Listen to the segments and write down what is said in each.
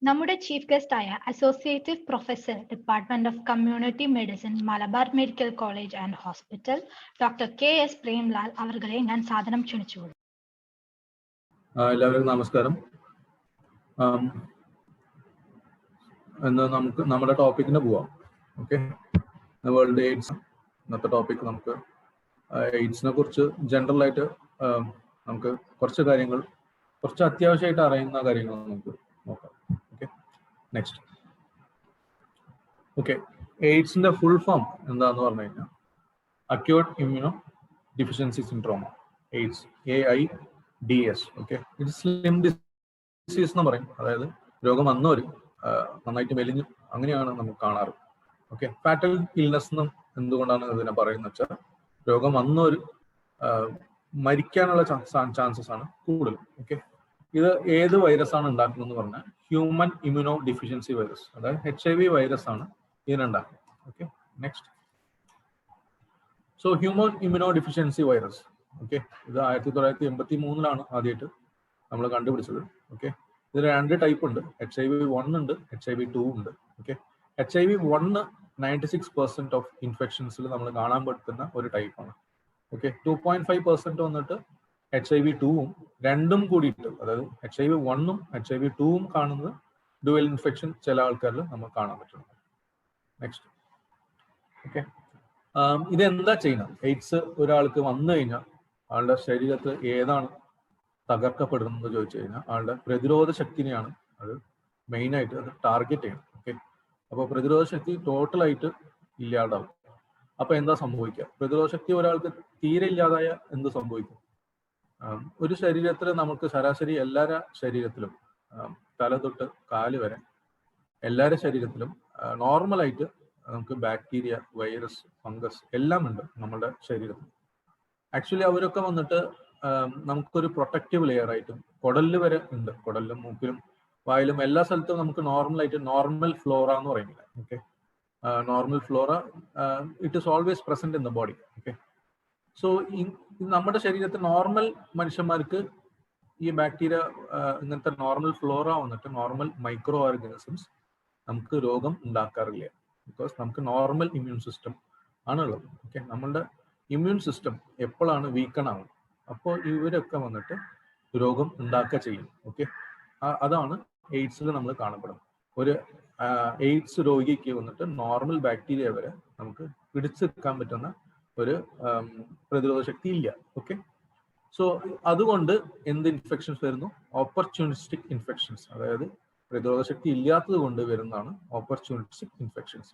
നമ്മുടെ chief guest ആയ associate professor department of community medicine Malabar medical college and hospital doctor KS. Premlal അവരുടെ ഞാൻ സാദരം ക്ഷണിച്ചുകൊള്ളുന്നു. എല്ലാവർക്കും നമസ്കാരം. ഇന്ന് നമുക്ക് നമ്മുടെ ടോപ്പിക്കിന് പോവാം. ഓക്കെ, വേൾഡ് എയ്ഡ്സ് ഇന്നത്തെ ടോപ്പിക്. നമുക്ക് എയ്ഡ്സിനെ കുറിച്ച് ജനറൽ ആയിട്ട് നമുക്ക് കുറച്ച് കാര്യങ്ങൾ, കുറച്ച് അത്യാവശ്യമായിട്ട് അറിയുന്ന കാര്യങ്ങൾ നമുക്ക് നോക്കാം. Okay, next. ഓക്കെ, എയ്ഡ്സിന്റെ ഫുൾ ഫോം എന്താന്ന് പറഞ്ഞു കഴിഞ്ഞാൽ acute immunodeficiency syndrome, AIDS, AIDS. Okay, ഇത് സ്ലിം ഡിസീസ് എന്ന് പറയും. അതായത് രോഗം വന്നവര് നന്നായിട്ട് മെലിഞ്ഞു, അങ്ങനെയാണ് നമുക്ക് കാണാറ്. ഓക്കെ, ഫാറ്റൽ ഇൽനെസ് എന്നും എന്തുകൊണ്ടാണ് ഇതിനെ പറയുന്നത് വെച്ചാൽ രോഗം വന്നവര് മരിക്കാനുള്ള ചാൻസസ് ആണ് കൂടുതൽ. ഓക്കെ, ഇത് ഏത് വൈറസ് ആണ് ഉണ്ടാക്കുന്നതെന്ന് പറഞ്ഞാൽ ഹ്യൂമൻ ഇമ്മ്യൂണോ ഡിഫിഷ്യൻസി വൈറസ്, അതായത് HIV വൈറസ് ആണ് ഇതിനുണ്ടാക്കുന്നത്. Okay, next. So human immunodeficiency virus, okay, ഇത് 1983 ആദ്യമായിട്ട് നമ്മൾ കണ്ടുപിടിച്ചത്. ഓക്കെ, ഇത് 2 ടൈപ്പ് ഉണ്ട്. HIV-1 ഉണ്ട്, HIV-2 ഉണ്ട്. ഓക്കെ, HIV-1 96% ഓഫ് ഇൻഫെക്ഷൻസിൽ നമ്മൾ കാണാൻ പറ്റുന്ന ഒരു ടൈപ്പാണ്. ഓക്കെ, 2.5% വന്നിട്ട് HIV-2ഉം രണ്ടും കൂടിയിട്ട്, അതായത് HIV-1ഉം HIV-2ഉം കാണുന്നത് ഡുവൽ ഇൻഫെക്ഷൻ ചില ആൾക്കാരിൽ നമുക്ക് കാണാൻ പറ്റുന്നുണ്ട്. നെക്സ്റ്റ്. ഓക്കെ, ഇതെന്താ ചെയ്യുന്നത്? എയ്ഡ്സ് ഒരാൾക്ക് വന്നു കഴിഞ്ഞാൽ ആളുടെ ശരീരത്തിൽ ഏതാണ് തകർക്കപ്പെടുന്നത് ചോദിച്ചു കഴിഞ്ഞാൽ ആളുടെ പ്രതിരോധ ശക്തിനെയാണ് അത് മെയിനായിട്ട് അത് ടാർഗറ്റ് ചെയ്യണം. ഓക്കെ, അപ്പോൾ പ്രതിരോധ ശക്തി ടോട്ടലായിട്ട് ഇല്ലാതാവും. അപ്പൊ എന്താ സംഭവിക്കുക? പ്രതിരോധ ശക്തി ഒരാൾക്ക് തീരെ ഇല്ലാതായ എന്ത് സംഭവിക്കും? ഒരു ശരീരത്തിൽ നമുക്ക് ശരാശരി എല്ലാവരുടെ ശരീരത്തിലും തല തൊട്ട് കാല് വരെ എല്ലാവരുടെ ശരീരത്തിലും നോർമലായിട്ട് നമുക്ക് ബാക്ടീരിയ, വൈറസ്, ഫംഗസ് എല്ലാം ഉണ്ട് നമ്മുടെ ശരീരത്തിൽ. ആക്ച്വലി അവരൊക്കെ വന്നിട്ട് നമുക്കൊരു പ്രൊട്ടക്റ്റീവ് ലെയർ ആയിട്ടും കുടലിൽ വരെ ഉണ്ട്. കുടലിലും മൂക്കിലും വായിലും എല്ലാ സ്ഥലത്തും നമുക്ക് നോർമലായിട്ട് നോർമൽ ഫ്ലോറ എന്ന് പറയുന്നില്ല. Okay, normal Flora it is always present in the body. Okay, so നമ്മുടെ ശരീരത്തിൽ നോർമൽ മനുഷ്യന്മാർക്ക് ഈ ബാക്ടീരിയ ഇങ്ങനത്തെ നോർമൽ ഫ്ലോറ വന്നിട്ട് നോർമൽ മൈക്രോ ഓർഗാനിസംസ് നമുക്ക് രോഗം ഉണ്ടാക്കാറില്ല. ബിക്കോസ് നമുക്ക് നോർമൽ ഇമ്മ്യൂൺ സിസ്റ്റം ആണുള്ളത്. ഓക്കെ, നമ്മളുടെ ഇമ്മ്യൂൺ സിസ്റ്റം എപ്പോഴാണ് വീക്കൺ ആവുന്നത് അപ്പോൾ ഇവരൊക്കെ വന്നിട്ട് രോഗം ഉണ്ടാക്കുക ചെയ്യും. ഓക്കെ, അതാണ് എയ്ഡ്സിൽ നമ്മൾ കാണപ്പെടുന്നത്. ഒരു എയ്ഡ്സ് രോഗിക്ക് വന്നിട്ട് നോർമൽ ബാക്ടീരിയ വരെ നമുക്ക് പിടിച്ചു വെക്കാൻ പറ്റുന്ന ഒരു പ്രതിരോധ ശക്തി ഇല്ല. ഓക്കെ, സോ അതുകൊണ്ട് എന്ത് ഇൻഫെക്ഷൻസ് വരുന്നു? ഓപ്പർച്യൂണിസ്റ്റിക് ഇൻഫെക്ഷൻസ്, അതായത് പ്രതിരോധ ശക്തി ഇല്ലാത്തത് കൊണ്ട് വരുന്നതാണ് ഓപ്പർച്യൂണിസ്റ്റിക് ഇൻഫെക്ഷൻസ്.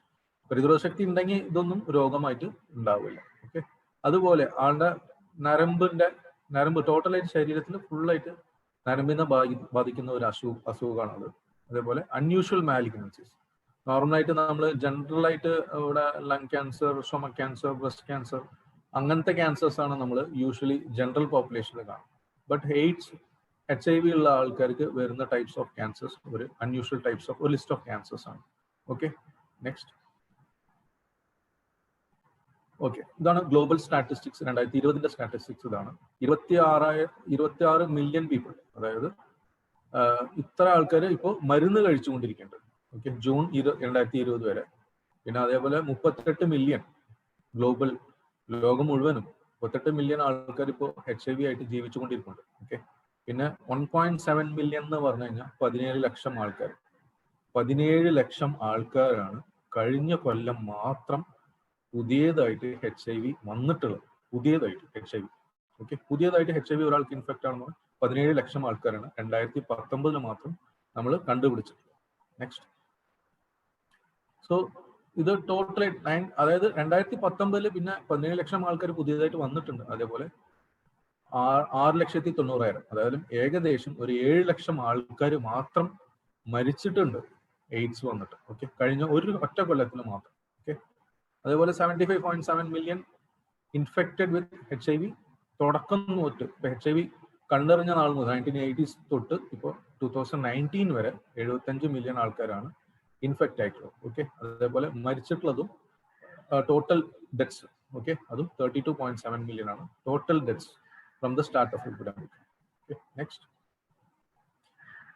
പ്രതിരോധ ശക്തി ഉണ്ടെങ്കിൽ ഇതൊന്നും രോഗമായിട്ട് ഉണ്ടാവില്ല. ഓക്കെ, അതുപോലെ ആളുടെ നരമ്പ് ടോട്ടലായിട്ട് ശരീരത്തിൽ ഫുള്ളായിട്ട് നരമ്പിനെ ബാധിക്കുന്ന ഒരു അസുഖമാണത്. അതേപോലെ അൺയൂഷ്വൽ മാലിഗ്നൻസീസ്, നോർമലായിട്ട് നമ്മൾ ജനറലായിട്ട് ഇവിടെ lung cancer, stomach cancer, breast cancer, അങ്ങനത്തെ ക്യാൻസേഴ്സ് ആണ് നമ്മൾ യൂഷ്വലി ജനറൽ പോപ്പുലേഷനിൽ കാണും. ബട്ട് എയ്ഡ്സ്, HIV ഉള്ള ആൾക്കാർക്ക് വരുന്ന ടൈപ്സ് ഓഫ് ക്യാൻസേഴ്സ് ഒരു അൺയൂഷ്വൽ ടൈപ്സ് ഓഫ് ഒരു ലിസ്റ്റ് ഓഫ് ക്യാൻസേഴ്സ് ആണ്. Okay, next. ഓക്കെ, ഇതാണ് ഗ്ലോബൽ സ്റ്റാറ്റിസ്റ്റിക്സ്. 2020 സ്റ്റാറ്റിസ്റ്റിക്സ് ഇതാണ്. 26 മില്യൺ പീപ്പിൾ, അതായത് ഇത്ര ആൾക്കാർ ഇപ്പോൾ മരുന്ന് കഴിച്ചുകൊണ്ടിരിക്കുന്നുണ്ട്. ഓക്കെ, ജൂൺ 2020 വരെ. പിന്നെ അതേപോലെ 38 മില്യൺ ഗ്ലോബൽ, ലോകം മുഴുവനും 38 മില്യൺ ആൾക്കാർ ഇപ്പോൾ HIV ആയിട്ട് ജീവിച്ചുകൊണ്ടിരിക്കുന്നുണ്ട്. ഓക്കെ, പിന്നെ 1.7 മില്യൺ എന്ന് പറഞ്ഞു കഴിഞ്ഞാൽ 17 ലക്ഷം ആൾക്കാർ. 17 ലക്ഷം ആൾക്കാരാണ് കഴിഞ്ഞ കൊല്ലം മാത്രം പുതിയതായിട്ട് HIV വന്നിട്ടുള്ളത്. പുതിയതായിട്ട് HIV. ഓക്കെ, പുതിയതായിട്ട് HIV ഒരാൾക്ക് ഇൻഫെക്ട് ആണെന്ന് 17 ലക്ഷം ആൾക്കാരാണ് 2019 മാത്രം നമ്മൾ കണ്ടുപിടിച്ചത്. നെക്സ്റ്റ്. സോ ഇത് ടോട്ടലായിട്ട് അതായത് 2019 പിന്നെ 17 ലക്ഷം ആൾക്കാർ പുതിയതായിട്ട് വന്നിട്ടുണ്ട്. അതേപോലെ 6,90,000, അതായത് ഏകദേശം ഒരു 7 ലക്ഷം ആൾക്കാർ മാത്രം മരിച്ചിട്ടുണ്ട് എയ്ഡ്സ് വന്നിട്ട്. ഓക്കെ, കഴിഞ്ഞ ഒരു ഒറ്റ കൊല്ലത്തിൽ മാത്രം. ഓക്കെ, അതേപോലെ 75.7 മില്യൺ ഇൻഫെക്റ്റഡ് വിത്ത് HIV തുടക്കം തൊട്ട്. ഇപ്പൊ HIV കണ്ടറിഞ്ഞ നാൾ മുതൽ 1980s തൊട്ട് ഇപ്പോൾ 2019 വരെ 75 മില്യൺ ആൾക്കാരാണ് ഇൻഫെക്റ്റ് ആയിട്ടുള്ളത്. ഓക്കെ, അതേപോലെ മരിച്ചിട്ടുള്ളതും ടോട്ടൽ ഡെത്ത്സ്, ഓക്കെ, അതും 32.7 മില്യൺ ആണ് total deaths from the start of epidemic. Okay, next.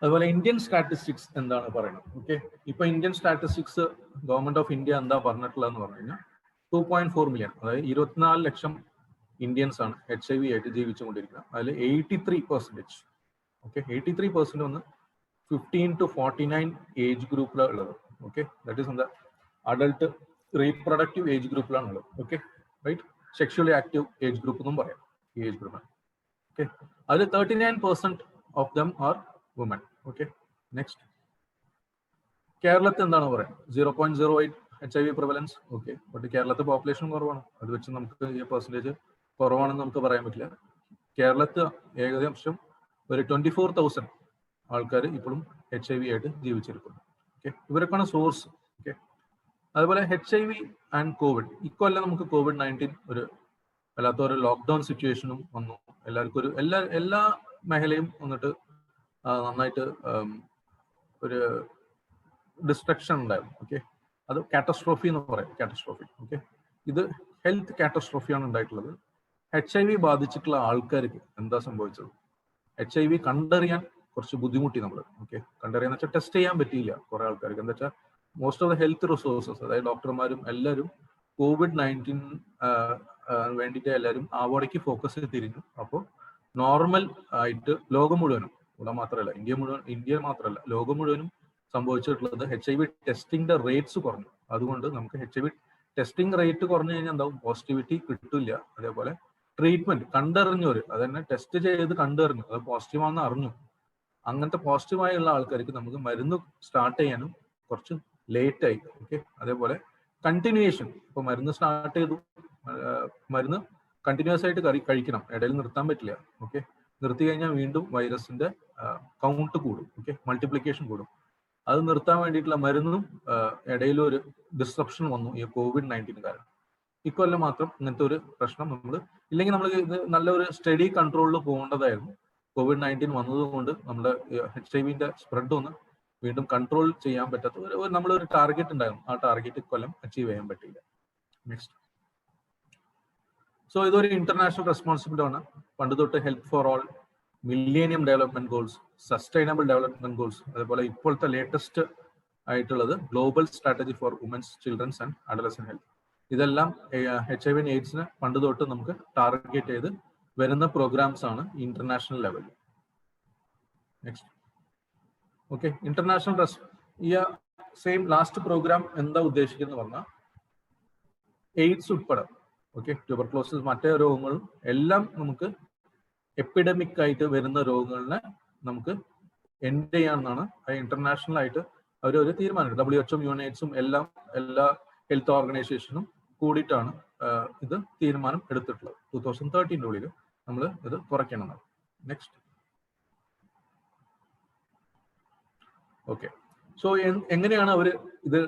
അതുപോലെ ഇന്ത്യൻ സ്റ്റാറ്റിസ്റ്റിക്സ് എന്താണ് പറയുന്നത്? ഓക്കെ, ഇപ്പൊ Indian statistics government of India എന്താ പറഞ്ഞിട്ടുള്ളതെന്ന് പറഞ്ഞു കഴിഞ്ഞാൽ 2.4 മില്യൺ, അതായത് 24 ലക്ഷം ഇന്ത്യൻസ് ആണ് HIV ആയിട്ട് ജീവിച്ചുകൊണ്ടിരിക്കുന്നത്. അതിൽ 83%, ഓക്കെ, 83% വന്ന് 15 to 49 ഏജ് ഗ്രൂപ്പിലാണ് ഉള്ളത്. ഓക്കെ, ദാറ്റ് ഈസ് എന്താ അഡൾട്ട് റീപ്രൊഡക്റ്റീവ് ഏജ് ഗ്രൂപ്പിലാണ് ഉള്ളത്. Okay, right, sexually active age group എന്നും പറയാം ഈ ഏജ് ഗ്രൂപ്പാണ്. ഓക്കെ, അതിൽ 39% of them are woman. Okay, next കേരളത്തിൽ എന്താണ് പറയുക? 0.08 HIV പ്രിവലൻസ്. ഓക്കെ, ബട്ട് കേരളത്തിൽ പോപ്പുലേഷൻ കുറവാണ്, അത് വെച്ച് നമുക്ക് ഈ പെർസെൻറ്റേജ് കുറവാണെന്ന് നമുക്ക് പറയാൻ പറ്റില്ല. കേരളത്തിൽ ഏകദേശം ഒരു 24,000 ആൾക്കാർ ഇപ്പോഴും HIV ആയിട്ട് ജീവിച്ചിരിക്കുന്നു. ഓക്കെ, ഇവരൊക്കെയാണ് സോഴ്സ്. ഓക്കെ, അതുപോലെ HIV ആൻഡ് കോവിഡ്, ഇക്കൊല്ലം നമുക്ക് COVID-19 ഒരു വല്ലാത്ത ഒരു ലോക്ക്ഡൗൺ സിറ്റുവേഷനും വന്നു. എല്ലാവർക്കും ഒരു എല്ലാ മേഖലയും വന്നിട്ട് നന്നായിട്ട് ഒരു ഡിസ്ട്രക്ഷൻ ഉണ്ടായിരുന്നു. ഓക്കെ, അത് കാറ്റസ്ട്രോഫി എന്ന് പറയും, കാറ്റസ്ട്രോഫി. ഓക്കെ, ഇത് ഹെൽത്ത് കാറ്റസ്ട്രോഫിയാണ് ഉണ്ടായിട്ടുള്ളത്. HIV ബാധിച്ചിട്ടുള്ള ആൾക്കാർക്ക് എന്താ സംഭവിച്ചത്? HIV കണ്ടറിയാൻ കുറച്ച് ബുദ്ധിമുട്ടി നമ്മൾ. ഓക്കെ, കണ്ടറിയാന്ന് വെച്ചാൽ ടെസ്റ്റ് ചെയ്യാൻ പറ്റിയില്ല കുറെ ആൾക്കാർക്ക്. എന്താ വെച്ചാൽ most of the health resources, അതായത് ഡോക്ടർമാരും എല്ലാവരും COVID-19 വേണ്ടിയിട്ട് എല്ലാവരും അവിടേക്ക് ഫോക്കസ് തിരിഞ്ഞു. അപ്പോൾ നോർമൽ ആയിട്ട് ലോകം മുഴുവനും, ഇവിടെ മാത്രമല്ല, ഇന്ത്യ മാത്രമല്ല, ലോകം മുഴുവനും സംഭവിച്ചിട്ടുള്ളത് HIV ടെസ്റ്റിംഗിന്റെ റേറ്റ്സ് കുറഞ്ഞു. അതുകൊണ്ട് നമുക്ക് HIV ടെസ്റ്റിംഗ് റേറ്റ് കുറഞ്ഞു കഴിഞ്ഞാൽ എന്താവും? പോസിറ്റിവിറ്റി കിട്ടില്ല. അതേപോലെ ട്രീറ്റ്മെന്റ് കണ്ടറിഞ്ഞവർ, അത് തന്നെ ടെസ്റ്റ് ചെയ്ത് കണ്ടറിഞ്ഞു, അത് പോസിറ്റീവാണെന്ന് അറിഞ്ഞു, അങ്ങനത്തെ പോസിറ്റീവായുള്ള ആൾക്കാർക്ക് നമുക്ക് മരുന്ന് സ്റ്റാർട്ട് ചെയ്യാനും കുറച്ച് ലേറ്റ് ആയി. ഓക്കെ, അതേപോലെ കണ്ടിന്യൂവേഷൻ, ഇപ്പൊ മരുന്ന് സ്റ്റാർട്ട് ചെയ്തു, മരുന്ന് കണ്ടിന്യൂസ് ആയിട്ട് കഴിക്കണം, ഇടയിൽ നിർത്താൻ പറ്റില്ല. ഓക്കെ, നിർത്തി കഴിഞ്ഞാൽ വീണ്ടും വൈറസിന്റെ കൗണ്ട് കൂടും. ഓക്കെ, മൾട്ടിപ്ലിക്കേഷൻ കൂടും. അത് നിർത്താൻ വേണ്ടിയിട്ടുള്ള മരുന്നും ഇടയിലും ഒരു ഡിസ്ട്രപ്ഷൻ വന്നു ഈ COVID-19 കാരണം. ഇക്കൊല്ലം മാത്രം ഇങ്ങനത്തെ ഒരു പ്രശ്നം നമ്മൾ ഇല്ലെങ്കിൽ നമ്മൾ ഇത് നല്ലൊരു സ്റ്റഡി കൺട്രോളിൽ പോകേണ്ടതായിരുന്നു. COVID-19 വന്നതുകൊണ്ട് നമ്മുടെ HIV-ന്റെ സ്പ്രെഡ് ഒന്ന് വീണ്ടും കൺട്രോൾ ചെയ്യാൻ പറ്റാത്ത നമ്മളൊരു ടാർഗറ്റ് ഉണ്ടായിരുന്നു. ആ ടാർഗറ്റ് ഇക്കൊല്ലം അച്ചീവ് ചെയ്യാൻ പറ്റിയില്ല. നെക്സ്റ്റ്, സോ ഇതൊരു ഇന്റർനാഷണൽ റെസ്പോൺസിബിലിറ്റി ആണ്. പണ്ട് തൊട്ട് health for all, millennium development goals, sustainable development goals, അതേപോലെ ഇപ്പോഴത്തെ ലേറ്റസ്റ്റ് ആയിട്ടുള്ളത് global strategy for women's, children's and adolescent health. ഇതെല്ലാം HIV ആൻഡ് എയ്ഡ്സിനെ പണ്ട് തൊട്ട് നമുക്ക് ടാർഗറ്റ് ചെയ്ത് വരുന്ന പ്രോഗ്രാംസ് ആണ് ഇന്റർനാഷണൽ ലെവലിൽ. നെക്സ്റ്റ്, ഓക്കെ, ഇന്റർനാഷണൽ ഈ സെയിം ലാസ്റ്റ് പ്രോഗ്രാം എന്താ ഉദ്ദേശിക്കുന്നത് പറഞ്ഞാൽ എയ്ഡ്സ് ഉൾപ്പെടെ, ഓക്കെ, ട്യൂബർക്ലോസിസ്, മറ്റേ രോഗങ്ങളും എല്ലാം നമുക്ക് എപ്പിഡമിക് ആയിട്ട് വരുന്ന രോഗങ്ങളിനെ നമുക്ക് എൻഡ് ചെയ്യാമെന്നാണ് ഇന്റർനാഷണൽ ആയിട്ട് അവരൊരു തീരുമാനം. WHO, യുണൈറ്റ്സും എല്ലാ ഹെൽത്ത് ഓർഗനൈസേഷനും കൂടിയിട്ടാണ് ഇത് തീരുമാനം എടുത്തിട്ടുള്ളത്. 2013 ഉള്ളിൽ നമ്മൾ ഇത് കുറയ്ക്കണമെന്നാണ്. നെക്സ്റ്റ്, ഓക്കെ, സോ എങ്ങനെയാണ് അവർ ഇത്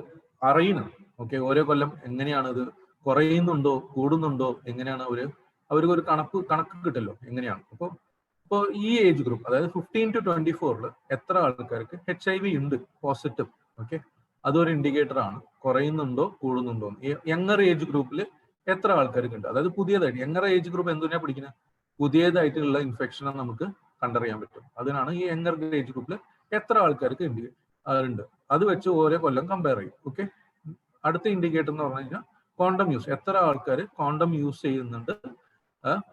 അറിയുന്നത്? ഓക്കെ, ഓരോ കൊല്ലം എങ്ങനെയാണ് ഇത് കുറയുന്നുണ്ടോ കൂടുന്നുണ്ടോ എങ്ങനെയാണ് അവർക്ക് ഒരു കണക്ക് കിട്ടല്ലോ എങ്ങനെയാണ്? ഇപ്പോൾ ഈ ഏജ് ഗ്രൂപ്പ്, അതായത് 15 to 24 എത്ര ആൾക്കാർക്ക് HIV ഉണ്ട് പോസിറ്റീവ്? ഓക്കെ, അതൊരു ഇൻഡിക്കേറ്റർ ആണ് കുറയുന്നുണ്ടോ കൂടുന്നുണ്ടോ. യങ്ങർ ഏജ് ഗ്രൂപ്പിൽ എത്ര ആൾക്കാർക്ക് ഉണ്ട്? അതായത് പുതിയതായിട്ട് യങ്ങർ ഏജ് ഗ്രൂപ്പ് എന്തിനാ പഠിക്കുന്നത്? പുതിയതായിട്ടുള്ള ഇൻഫെക്ഷനെ നമുക്ക് കണ്ടറിയാൻ പറ്റും. അതിനാണ് ഈ യങ്ങർ ഏജ് ഗ്രൂപ്പിൽ എത്ര ആൾക്കാർക്ക് ഉണ്ട്, അത് വെച്ച് ഓരോ കൊല്ലം കമ്പയർ ചെയ്യും. ഓക്കെ, അടുത്ത ഇൻഡിക്കേറ്റർ എന്ന് പറഞ്ഞു കഴിഞ്ഞാൽ കോണ്ടം യൂസ്, എത്ര ആൾക്കാർ കോണ്ടം യൂസ് ചെയ്യുന്നുണ്ട്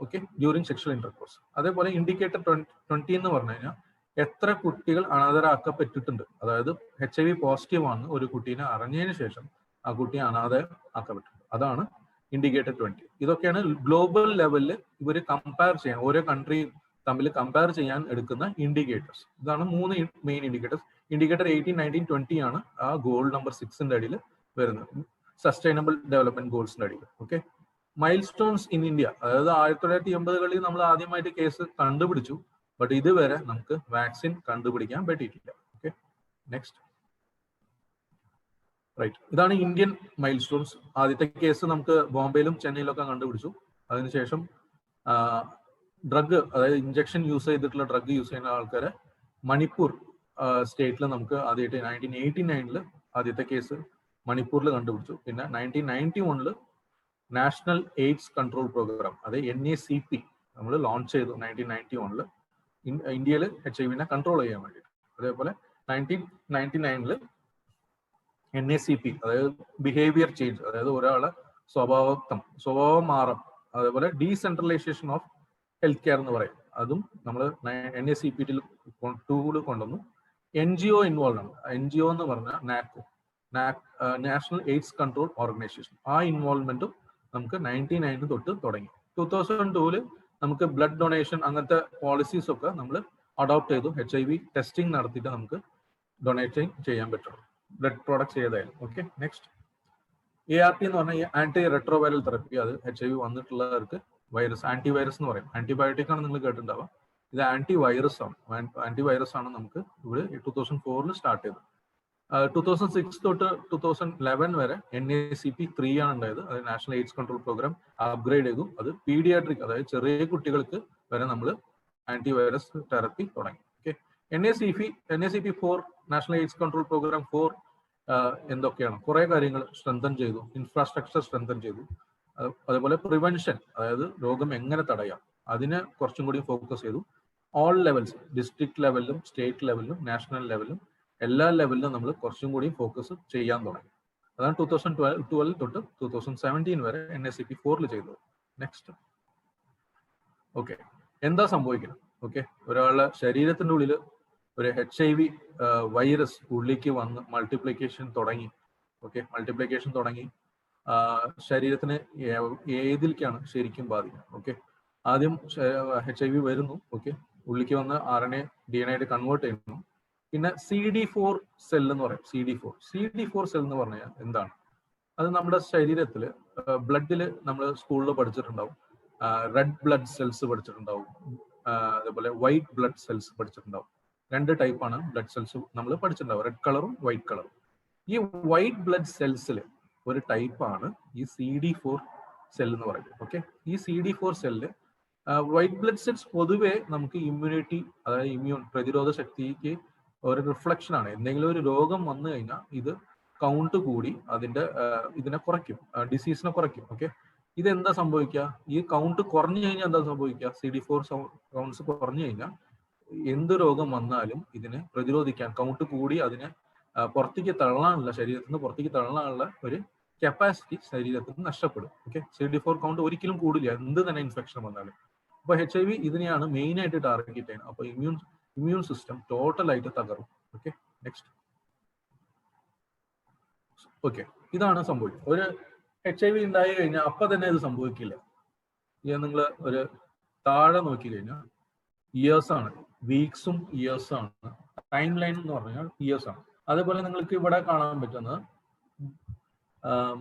ഓക്കെ ഡ്യൂറിങ് സെക്ഷൽ ഇന്റർകോഴ്സ്. അതേപോലെ ഇൻഡിക്കേറ്റർ 20 എന്ന് പറഞ്ഞു കഴിഞ്ഞാൽ എത്ര കുട്ടികൾ അനാഥരാക്കപ്പെട്ടിട്ടുണ്ട്, അതായത് HIV പോസിറ്റീവ് ആണ് ഒരു കുട്ടീനെ അറിഞ്ഞതിന് ശേഷം ആ കുട്ടിയെ അനാഥരാക്കപ്പെട്ടിട്ടുണ്ട്, അതാണ് ഇൻഡിക്കേറ്റർ 20. ഇതൊക്കെയാണ് ഗ്ലോബൽ ലെവലിൽ ഇവർ കമ്പയർ ചെയ്യാൻ, ഓരോ കൺട്രി തമ്മിൽ കമ്പയർ ചെയ്യാൻ എടുക്കുന്ന ഇൻഡിക്കേറ്റേഴ്സ്. ഇതാണ് 3 മെയിൻ ഇൻഡിക്കേറ്റേഴ്സ്. ഇൻഡിക്കേറ്റർ 18, 19, 20 ആണ് ആ ഗോൾ നമ്പർ 6ന്റെ അടിയിൽ വരുന്നത്, സസ്റ്റൈനബിൾ ഡെവലപ്മെന്റ് ഗോൾസിന്റെ അടിയിൽ. Okay, mile stones in India, അതായത് 1980-കളിൽ നമ്മൾ ആദ്യമായിട്ട് കേസ് കണ്ടുപിടിച്ചു, ബട്ട് ഇതുവരെ നമുക്ക് വാക്സിൻ കണ്ടുപിടിക്കാൻ പറ്റിയിട്ടില്ല. ഓക്കെ, നെക്സ്റ്റ്, റൈറ്റ്, ഇതാണ് ഇന്ത്യൻ മൈൽ സ്റ്റോൺസ്. ആദ്യത്തെ കേസ് നമുക്ക് ബോംബെയിലും ചെന്നൈയിലൊക്കെ കണ്ടുപിടിച്ചു. അതിനുശേഷം ഡ്രഗ്, അതായത് ഇഞ്ചക്ഷൻ യൂസ് ചെയ്തിട്ടുള്ള ഡ്രഗ് യൂസ് ചെയ്യുന്ന ആൾക്കാരെ മണിപ്പൂർ സ്റ്റേറ്റിൽ നമുക്ക് ആദ്യമായിട്ട് 1989 ആദ്യത്തെ കേസ് മണിപ്പൂരിൽ കണ്ടുപിടിച്ചു. പിന്നെ 1991 നാഷണൽ എയ്ഡ്സ് കൺട്രോൾ പ്രോഗ്രാം, അത് NACP നമ്മൾ ലോഞ്ച് ചെയ്തു 1991 ഇന്ത്യയിൽ HIV-നെ കൺട്രോൾ ചെയ്യാൻ വേണ്ടിയിട്ട്. അതേപോലെ 1999 NACP, അതായത് ബിഹേവിയർ ചേഞ്ച്, അതായത് ഒരാളെ സ്വഭാവം മാറും. അതേപോലെ ഡീസെൻട്രലൈസേഷൻ ഓഫ് ഹെൽത്ത് കെയർ എന്ന് പറയും, അതും നമ്മൾ NACP ടൂൾ കൊണ്ടുവന്നു. NGO ഇൻവോൾവ് ആണ്. NGO എന്ന് പറഞ്ഞാൽ നാഷണൽ എയ്ഡ്സ് കൺട്രോൾ ഓർഗനൈസേഷൻ. ആ ഇൻവോൾവ്മെന്റും നമുക്ക് 1999 തൊട്ട് തുടങ്ങി. 2002 നമുക്ക് ബ്ലഡ് ഡൊണേഷൻ അങ്ങനത്തെ പോളിസീസ് ഒക്കെ നമ്മൾ അഡോപ്റ്റ് ചെയ്തു. HIV ടെസ്റ്റിംഗ് നടത്തിയിട്ട് നമുക്ക് ഡൊണേറ്റ് ചെയ്യാൻ പറ്റും, ബ്ലഡ് പ്രോഡക്ട്സ് ചെയ്തായാലും. ഓക്കെ, നെക്സ്റ്റ് ART എന്ന് പറഞ്ഞാൽ ആന്റി റെട്രോവൈറൽ തെറപ്പി. അത് HIV വന്നിട്ടുള്ളവർക്ക് വൈറസ് ആന്റിവൈറസ് എന്ന് പറയും. ആന്റിബയോട്ടിക് ആണ് നിങ്ങൾ കേട്ടിട്ടുണ്ടാവുക. ഇത് ആന്റിവൈറസ് ആണ്. നമുക്ക് ഇവിടെ 2004 സ്റ്റാർട്ട് ചെയ്തത്. 2006 തൊട്ട് 2011 വരെ NACP 3 ആണ് ഉണ്ടായത്. അത് national AIDS control programme upgrade ചെയ്തു. അത് പീഡിയാട്രിക്, അതായത് ചെറിയ കുട്ടികൾക്ക് വരെ നമ്മൾ ആന്റിവൈറസ് തെറപ്പി തുടങ്ങി. Okay, NACP 4 national AIDS control programme 4 എന്തൊക്കെയാണ്? കുറെ കാര്യങ്ങൾ സ്ട്രെങ്തൻ ചെയ്തു, ഇൻഫ്രാസ്ട്രക്ചർ സ്ട്രെങ്തൻ ചെയ്തു. അതേപോലെ പ്രിവെൻഷൻ, അതായത് രോഗം എങ്ങനെ തടയാം, അതിനെ കുറച്ചും കൂടി ഫോക്കസ് ചെയ്തു. ഓൾ ലെവൽസ്, ഡിസ്ട്രിക്ട് ലെവലിലും സ്റ്റേറ്റ് ലെവലിലും നാഷണൽ ലെവലിലും എല്ലാ ലെവലിലും നമ്മൾ കുറച്ചും കൂടി ഫോക്കസ് ചെയ്യാൻ തുടങ്ങി. അതാണ് 2012 തൊട്ട് 2017 വരെ NACP 4 ചെയ്തത്. നെക്സ്റ്റ്, ഓക്കെ, എന്താ സംഭവിക്കുന്നത്? ഓക്കെ, ഒരാളുടെ ശരീരത്തിന്റെ ഉള്ളിൽ ഒരു HIV വൈറസ് ഉള്ളിലേക്ക് വന്ന് മൾട്ടിപ്ലിക്കേഷൻ തുടങ്ങി. ഓക്കെ, മൾട്ടിപ്ലിക്കേഷൻ തുടങ്ങി. ശരീരത്തിന് ഏതിലേക്കാണ് ശരിക്കും ബാധിക്കുക? ഓക്കെ, ആദ്യം HIV വരുന്നു. ഓക്കെ, ഉള്ളിലേക്ക് വന്ന് RNA DNA ആയിട്ട് കൺവേർട്ട് ചെയ്യുന്നു. പിന്നെ CD4 സെൽ എന്ന് പറയും. CD4 സെൽ എന്ന് പറഞ്ഞാൽ എന്താണ്? അത് നമ്മുടെ ശരീരത്തിൽ ബ്ലഡിൽ നമ്മൾ സ്കൂളിൽ പഠിച്ചിട്ടുണ്ടാവും. റെഡ് ബ്ലഡ് സെൽസ് പഠിച്ചിട്ടുണ്ടാവും, അതേപോലെ വൈറ്റ് ബ്ലഡ് സെൽസ് പഠിച്ചിട്ടുണ്ടാവും. 2 ടൈപ്പാണ് ബ്ലഡ് സെൽസ് നമ്മൾ പഠിച്ചിട്ടുണ്ടാവും, റെഡ് കളറും വൈറ്റ് കളറും. ഈ വൈറ്റ് ബ്ലഡ് സെൽസിൽ ഒരു ടൈപ്പാണ് ഈ CD4 സെൽ എന്ന് പറയുന്നത്. ഓക്കെ, ഈ CD4 cell white blood cells പൊതുവെ നമുക്ക് ഇമ്മ്യൂണിറ്റി, അതായത് പ്രതിരോധ ശക്തിക്ക് ഒരു റിഫ്ലക്ഷൻ ആണ്. എന്തെങ്കിലും ഒരു രോഗം വന്നു കഴിഞ്ഞാൽ ഇത് കൗണ്ട് കൂടി ഇതിനെ കുറയ്ക്കും, ഡിസീസിനെ കുറയ്ക്കും. ഓക്കെ, ഇതെന്താ സംഭവിക്കുക? ഈ കൗണ്ട് കുറഞ്ഞു കഴിഞ്ഞാൽ എന്താ സംഭവിക്കുക? CD4 കൗണ്ട്സ് കുറഞ്ഞു കഴിഞ്ഞാൽ എന്ത് രോഗം വന്നാലും ഇതിനെ പ്രതിരോധിക്കാൻ, കൗണ്ട് കൂടി അതിനെ പുറത്തേക്ക് തള്ളാനുള്ള, ശരീരത്തിൽ നിന്ന് പുറത്തേക്ക് തള്ളാനുള്ള ഒരു കപ്പാസിറ്റി ശരീരത്തിൽ നിന്ന് നഷ്ടപ്പെടും. ഓക്കെ, CD4 കൗണ്ട് ഒരിക്കലും കൂടില്ല എന്ത് തന്നെ ഇൻഫെക്ഷൻ വന്നാലും. അപ്പൊ HIV ഇതിനെയാണ് മെയിൻ ആയിട്ട് ടാർഗറ്റ് ചെയ്യുന്നത്. അപ്പൊ ഇമ്മ്യൂൺ സിസ്റ്റം ടോട്ടലായിട്ട് തകരും. Okay, next. ഓക്കെ, ഇതാണ് സംഭവിക്കുന്നത്. ഒരു HIV ഉണ്ടായി കഴിഞ്ഞാൽ അപ്പൊ തന്നെ ഇത് സംഭവിക്കില്ല. നിങ്ങൾ ഒരു താഴെ നോക്കി കഴിഞ്ഞാൽ ഇയേഴ്സ് ആണ്, വീക്സും ഇയേഴ്സ് ആണ്. ടൈം ലൈൻ എന്ന് പറഞ്ഞാൽ ഇയേഴ്സ് ആണ്. അതേപോലെ നിങ്ങൾക്ക് ഇവിടെ കാണാൻ പറ്റുന്നത്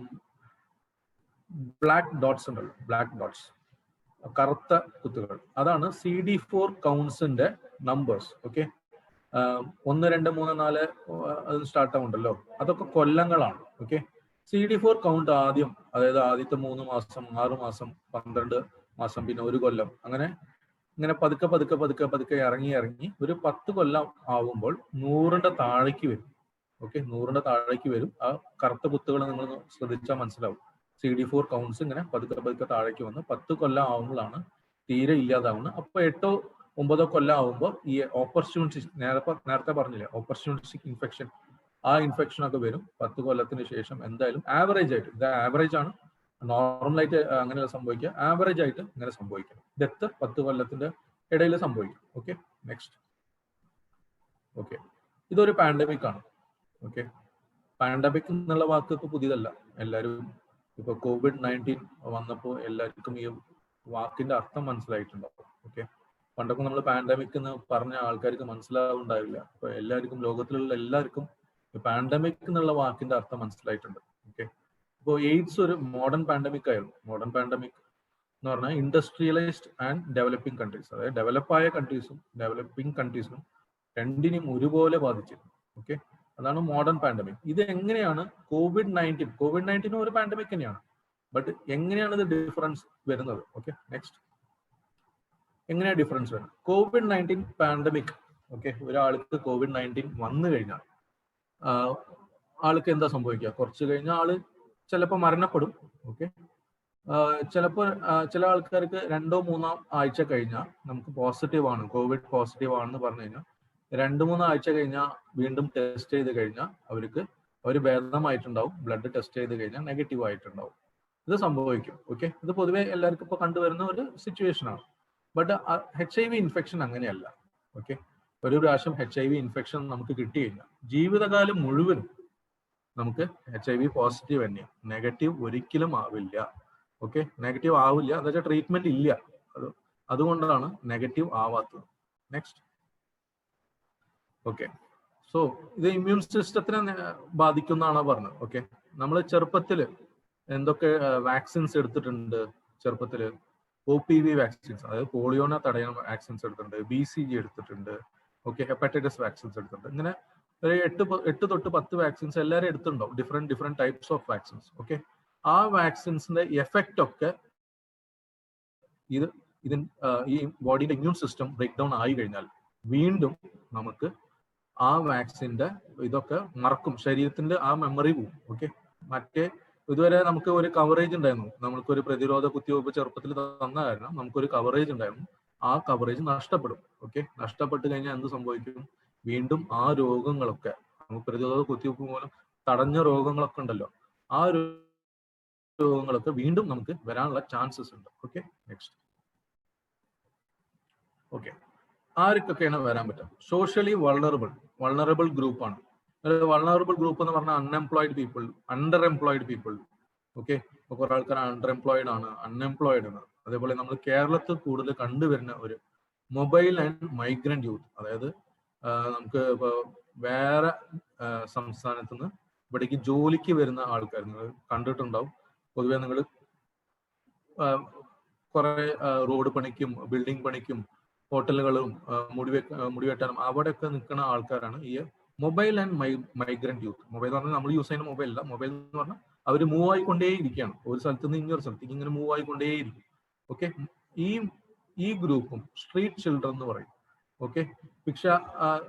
ബ്ലാക്ക് ഡോട്ട്സ് ഉണ്ടല്ലോ, ബ്ലാക്ക് ഡോട്ട്സ്, കറുത്ത കുത്തുകൾ. അതാണ് CD4 കൗണ്ട്സിന്റെ നമ്പേഴ്സ്. ഓക്കെ, 1, 2, 3, 4 അത് സ്റ്റാർട്ട് ആവുണ്ടല്ലോ, അതൊക്കെ കൊല്ലങ്ങളാണ്. ഓക്കെ, CD4 കൗണ്ട് ആദ്യം, അതായത് ആദ്യത്തെ 3 മാസം, 6 മാസം, 12 മാസം, പിന്നെ 1 കൊല്ലം, ഇങ്ങനെ പതുക്കെ ഇറങ്ങി ഒരു 10 കൊല്ലം ആവുമ്പോൾ 100ന്റെ താഴേക്ക് വരും. ഓക്കെ, 100ന്റെ താഴേക്ക് വരും. ആ കറുത്ത കുത്തുകൾ നിങ്ങൾ ശ്രദ്ധിച്ചാൽ മനസ്സിലാവും. CD4 കൗണ്ട്സ് ഇങ്ങനെ പതുക്കെ താഴേക്ക് വന്ന് 10 കൊല്ലം ആവുമ്പോഴാണ് തീരെ ഇല്ലാതാവുന്നത്. അപ്പൊ 8 9 കൊല്ലം ആവുമ്പോൾ ഈ ഓപ്പർച്യൂണിറ്റി, നേരത്തെ പറഞ്ഞില്ലേ ഓപ്പർച്യൂണിറ്റിക് ഇൻഫെക്ഷൻ, ആ ഇൻഫെക്ഷൻ ഒക്കെ വരും. 10 കൊല്ലത്തിന് ശേഷം എന്തായാലും ആവറേജ് ആയിട്ട്, ഇത് ആവറേജ് ആണ്, നോർമലായിട്ട് അങ്ങനെ സംഭവിക്കുക, ആവറേജ് ആയിട്ട് ഇങ്ങനെ സംഭവിക്കണം. ഡെത്ത് 10 കൊല്ലത്തിന്റെ ഇടയിൽ സംഭവിക്കും. Okay, next. ഓക്കെ, ഇതൊരു പാൻഡമിക് ആണ്. ഓക്കെ, പാൻഡമിക് എന്നുള്ള വാക്ക് ഇപ്പൊ പുതിയതല്ല. എല്ലാവരും ഇപ്പൊ COVID-19 വന്നപ്പോൾ എല്ലാവർക്കും ഈ വാക്കിന്റെ അർത്ഥം മനസ്സിലായിട്ടുണ്ടാവും. ഓക്കെ, പണ്ടൊക്കെ നമ്മൾ പാൻഡമിക് എന്ന് പറഞ്ഞ ആൾക്കാർക്ക് മനസ്സിലാവുണ്ടാവില്ല. അപ്പൊ ലോകത്തിലുള്ള എല്ലാവർക്കും പാൻഡമിക് എന്നുള്ള വാക്കിന്റെ അർത്ഥം മനസ്സിലായിട്ടുണ്ട്. ഓക്കെ, ഇപ്പോൾ എയ്ഡ്സ് ഒരു മോഡേൺ പാൻഡമിക് ആയിരുന്നു. മോഡേൺ പാൻഡമിക് എന്ന് പറഞ്ഞാൽ ഇൻഡസ്ട്രിയലൈസ്ഡ് ആൻഡ് ഡെവലപ്പിംഗ് കൺട്രീസ്, അതായത് ഡെവലപ്പായ കൺട്രീസും ഡെവലപ്പിംഗ് കൺട്രീസിനും രണ്ടിനും ഒരുപോലെ ബാധിച്ചിരുന്നു. ഓക്കെ, അതാണ് മോഡേൺ പാൻഡമിക്. ഇത് എങ്ങനെയാണ് കോവിഡ്-19 ഒരു പാൻഡമിക് തന്നെയാണ്, ബട്ട് എങ്ങനെയാണ് ഇത് ഡിഫറൻസ് വരുന്നത്? Okay, next. എങ്ങനെയാണ് ഡിഫറൻസ് വരുന്നത്? COVID-19 പാൻഡമിക്, ഓക്കെ, ഒരാൾക്ക് COVID-19 വന്നു കഴിഞ്ഞാൽ ആൾക്ക് എന്താ സംഭവിക്കുക? കുറച്ച് കഴിഞ്ഞാൽ ആള് ചിലപ്പോൾ മരണപ്പെടും. ഓക്കെ, ചിലപ്പോൾ ചില ആൾക്കാർക്ക് 2 3 ആഴ്ച കഴിഞ്ഞാൽ നമുക്ക് പോസിറ്റീവ് ആണ്, കോവിഡ് പോസിറ്റീവ് ആണെന്ന് പറഞ്ഞു കഴിഞ്ഞാൽ 2-3 ആഴ്ച കഴിഞ്ഞാൽ വീണ്ടും ടെസ്റ്റ് ചെയ്ത് കഴിഞ്ഞാൽ അവർ ഭേദമായിട്ടുണ്ടാവും. ബ്ലഡ് ടെസ്റ്റ് ചെയ്ത് കഴിഞ്ഞാൽ നെഗറ്റീവ് ആയിട്ടുണ്ടാവും. ഇത് സംഭവിക്കും. ഓക്കെ, ഇത് പൊതുവെ എല്ലാവർക്കും ഇപ്പോൾ കണ്ടുവരുന്ന ഒരു സിറ്റുവേഷൻ ആണ്. ബട്ട് HIV ഇൻഫെക്ഷൻ അങ്ങനെയല്ല. ഓക്കെ, ഒരു പ്രാവശ്യം HIV ഇൻഫെക്ഷൻ നമുക്ക് കിട്ടിക്കഴിഞ്ഞാൽ ജീവിതകാലം മുഴുവനും നമുക്ക് HIV പോസിറ്റീവ് തന്നെയാണ്. നെഗറ്റീവ് ഒരിക്കലും ആവില്ല. ഓക്കെ, നെഗറ്റീവ് ആവില്ല എന്ന് വെച്ചാൽ ട്രീറ്റ്മെന്റ് ഇല്ല. അതുകൊണ്ടാണ് നെഗറ്റീവ് ആവാത്തത്. നെക്സ്റ്റ്. ഓക്കെ, സോ ഇത് ഇമ്മ്യൂൺ സിസ്റ്റത്തിനെ ബാധിക്കുന്നതാണോ പറഞ്ഞത്. ഓക്കെ, നമ്മൾ ചെറുപ്പത്തിൽ എന്തൊക്കെ വാക്സിൻസ് എടുത്തിട്ടുണ്ട്. ചെറുപ്പത്തിൽ OPV വാക്സിൻസ്, അതായത് പോളിയോനെ തടയാൻ വാക്സിൻസ് എടുത്തിട്ടുണ്ട്. BCG എടുത്തിട്ടുണ്ട്. ഓക്കെ, ഹെപ്പറ്റൈറ്റിസ് വാക്സിൻസ് എടുത്തിട്ടുണ്ട്. ഇങ്ങനെ ഒരു 8 തൊട്ട് 10 വാക്സിൻസ് എല്ലാവരും എടുത്തിട്ടുണ്ടാവും. Different types of vaccines. Okay, ആ വാക്സിൻസിന്റെ എഫക്റ്റ് ഒക്കെ ഈ ബോഡിയുടെ ഇമ്മ്യൂൺ സിസ്റ്റം ബ്രേക്ക് ഡൗൺ ആയി കഴിഞ്ഞാൽ വീണ്ടും നമുക്ക് ആ വാക്സിന്റെ ഇതൊക്കെ മറക്കും. ശരീരത്തിന്റെ ആ മെമ്മറി പോവും. ഓക്കെ, മറ്റേ ഇതുവരെ നമുക്ക് ഒരു കവറേജ് ഉണ്ടായിരുന്നു. നമുക്കൊരു പ്രതിരോധ കുത്തിവയ്പ്പ് ചെറുപ്പത്തിൽ തന്ന കാരണം നമുക്കൊരു കവറേജ് ഉണ്ടായിരുന്നു. ആ കവറേജ് നഷ്ടപ്പെടും. ഓക്കെ, നഷ്ടപ്പെട്ട് കഴിഞ്ഞാൽ എന്ത് സംഭവിക്കും? വീണ്ടും ആ രോഗങ്ങളൊക്കെ, നമുക്ക് പ്രതിരോധ കുത്തിവയ്പ്പ് മൂലം തടഞ്ഞ രോഗങ്ങളൊക്കെ ഉണ്ടല്ലോ, ആ രോഗങ്ങളൊക്കെ വീണ്ടും നമുക്ക് വരാനുള്ള ചാൻസസ് ഉണ്ട്. Okay, next. ഓക്കെ, ആർക്കൊക്കെയാണ് വരാൻ പറ്റുക? സോഷ്യലി വൾണറബിൾ ഗ്രൂപ്പാണ്. വൾണറബിൾ ഗ്രൂപ്പ് എന്ന് പറഞ്ഞാൽ unemployed people, under employed people. Okay, ഇപ്പൊ കുറെ ആൾക്കാർ അണ്ടർ എംപ്ലോയിഡ് ആണ്, അൺഎംപ്ലോയിഡ് ആണ്. അതേപോലെ നമ്മൾ കേരളത്തിൽ കൂടുതൽ കണ്ടുവരുന്ന ഒരു മൊബൈൽ ആൻഡ് മൈഗ്രന്റ് യൂത്ത്. അതായത് നമുക്ക് ഇപ്പോൾ വേറെ സംസ്ഥാനത്ത് നിന്ന് ഇവിടേക്ക് ജോലിക്ക് വരുന്ന ആൾക്കാർ നിങ്ങൾ കണ്ടിട്ടുണ്ടാവും. പൊതുവെ നിങ്ങൾ കുറെ റോഡ് പണിക്കും ബിൽഡിംഗ് പണിക്കും ഹോട്ടലുകളും മുടിവെട്ടാനും അവിടെയൊക്കെ നിൽക്കുന്ന ആൾക്കാരാണ് ഈ mobile and migrant youth. Mobile എന്ന് പറഞ്ഞാൽ നമ്മൾ യൂസ് ചെയ്യുന്ന മൊബൈൽ അല്ല. മൊബൈൽ എന്ന് പറഞ്ഞാൽ അവർ മൂവ് ആയിക്കൊണ്ടേയിരിക്കുകയാണ്. ഒരു സ്ഥലത്ത് നിന്ന് ഇങ്ങനൊരു സ്ഥലത്തേക്ക് ഇങ്ങനെ മൂവ് ആയിക്കൊണ്ടേയിരിക്കും. ഓക്കെ, ഈ ഗ്രൂപ്പും സ്ട്രീറ്റ് ചിൽഡ്രൻ എന്ന് പറയും. ഓക്കെ, ഭിക്ഷ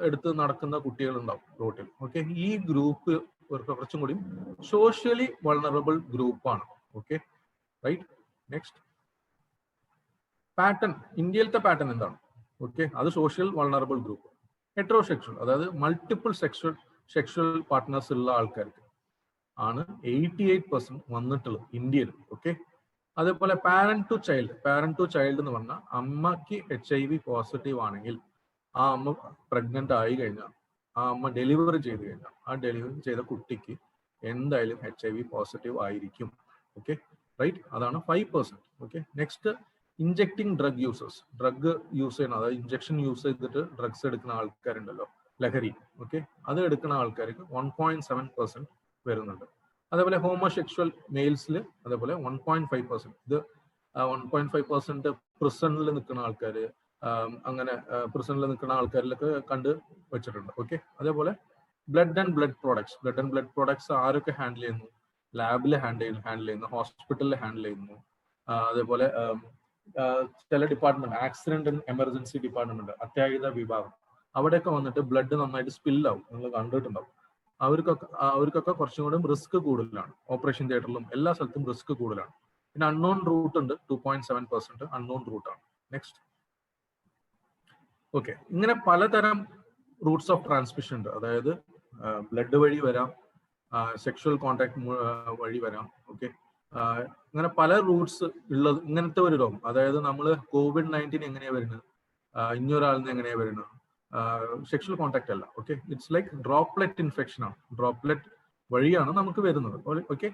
എടുത്ത് നടക്കുന്ന കുട്ടികളുണ്ടാവും റോട്ടിൽ. ഓക്കെ, ഈ ഗ്രൂപ്പ് കുറച്ചും കൂടി സോഷ്യലി വൾണറബിൾ ഗ്രൂപ്പാണ്. Okay, right. നെക്സ്റ്റ് പാറ്റേൺ, ഇന്ത്യയിലത്തെ പാറ്റേൺ എന്താണ്? ഓക്കെ, അത് സോഷ്യൽ വൾണറബിൾ ഗ്രൂപ്പ്. ഹെറ്ററോസെക്ഷൽ, അതായത് മൾട്ടിപ്പിൾ സെക്ഷൽ പാർട്ട്നേഴ്സ് ഉള്ള ആൾക്കാർക്ക് ആണ് 88% വന്നിട്ടുള്ളത് ഇന്ത്യയിൽ. ഓക്കെ, അതേപോലെ പാരന്റ് ടു ചൈൽഡ് എന്ന് പറഞ്ഞാൽ അമ്മയ്ക്ക് HIV പോസിറ്റീവ് ആണെങ്കിൽ ആ അമ്മ പ്രഗ്നന്റ് ആയി കഴിഞ്ഞാൽ, ആ അമ്മ ഡെലിവറി ചെയ്ത് കഴിഞ്ഞാൽ, ആ ഡെലിവറി ചെയ്ത കുട്ടിക്ക് എന്തായാലും HIV പോസിറ്റീവ് ആയിരിക്കും. Okay, right. അതാണ് 5%. Okay, next injecting drug users. Drug use ചെയ്യണം, അതായത് ഇഞ്ചക്ഷൻ യൂസ് ചെയ്തിട്ട് ഡ്രഗ്സ് എടുക്കുന്ന ആൾക്കാരുണ്ടല്ലോ, ലഹരി. ഓക്കെ, അത് എടുക്കുന്ന ആൾക്കാർക്ക് 1.7% വരുന്നുണ്ട്. അതേപോലെ ഹോമോസെക്ഷൽ മെയിൽസിൽ അതേപോലെ 1.5%. ഇത് 1.5% പ്രിസണിൽ നിൽക്കുന്ന ആൾക്കാർ, അങ്ങനെ പ്രിസണിൽ നിൽക്കുന്ന ആൾക്കാരിലൊക്കെ കണ്ട് വെച്ചിട്ടുണ്ട്. ഓക്കെ, അതേപോലെ ബ്ലഡ് ആൻഡ് ബ്ലഡ് പ്രോഡക്ട്സ് ആരൊക്കെ ഹാൻഡിൽ ചെയ്യുന്നു? ലാബിൽ ഹാൻഡിൽ ചെയ്യുന്നു, ഹോസ്പിറ്റലിൽ ഹാൻഡിൽ ചെയ്യുന്നു. അതേപോലെ ചില department, accident and emergency department, അത്യാഹിത വിഭാഗം, അവിടെയൊക്കെ വന്നിട്ട് ബ്ലഡ് നന്നായിട്ട് സ്പില്ലാവും. നിങ്ങൾ കണ്ടിട്ടുണ്ടാവും. അവർക്കൊക്കെ കുറച്ചും കൂടെ റിസ്ക് കൂടുതലാണ്. ഓപ്പറേഷൻ തിയേറ്ററിലും എല്ലാ സ്ഥലത്തും റിസ്ക് കൂടുതലാണ്. പിന്നെ അൺനോൺ റൂട്ട് ഉണ്ട്, 2.7% അൺനോൺ റൂട്ടാണ്. നെക്സ്റ്റ്. ഓക്കെ, ഇങ്ങനെ പലതരം റൂട്ട്സ് ഓഫ് ട്രാൻസ്മിഷൻ ഉണ്ട്. അതായത് ബ്ലഡ് വഴി വരാം, സെക്ഷൽ കോണ്ടാക്ട് വഴി വരാം. ഓക്കെ, അങ്ങനെ പല റൂട്ട്സ് ഉള്ളത് ഇങ്ങനത്തെ ഒരു രോഗം. അതായത് നമ്മൾ COVID-19 എങ്ങനെയാ വരുന്നത്, ഇനിയൊരാളിൽ നിന്ന് എങ്ങനെയാ വരുന്നത്? സെക്ഷൽ കോണ്ടാക്ട് അല്ല. Okay, it's like droplet infection ആണ്. ഡ്രോപ്ലെറ്റ് വഴിയാണ് നമുക്ക് വരുന്നത്. ഓക്കെ,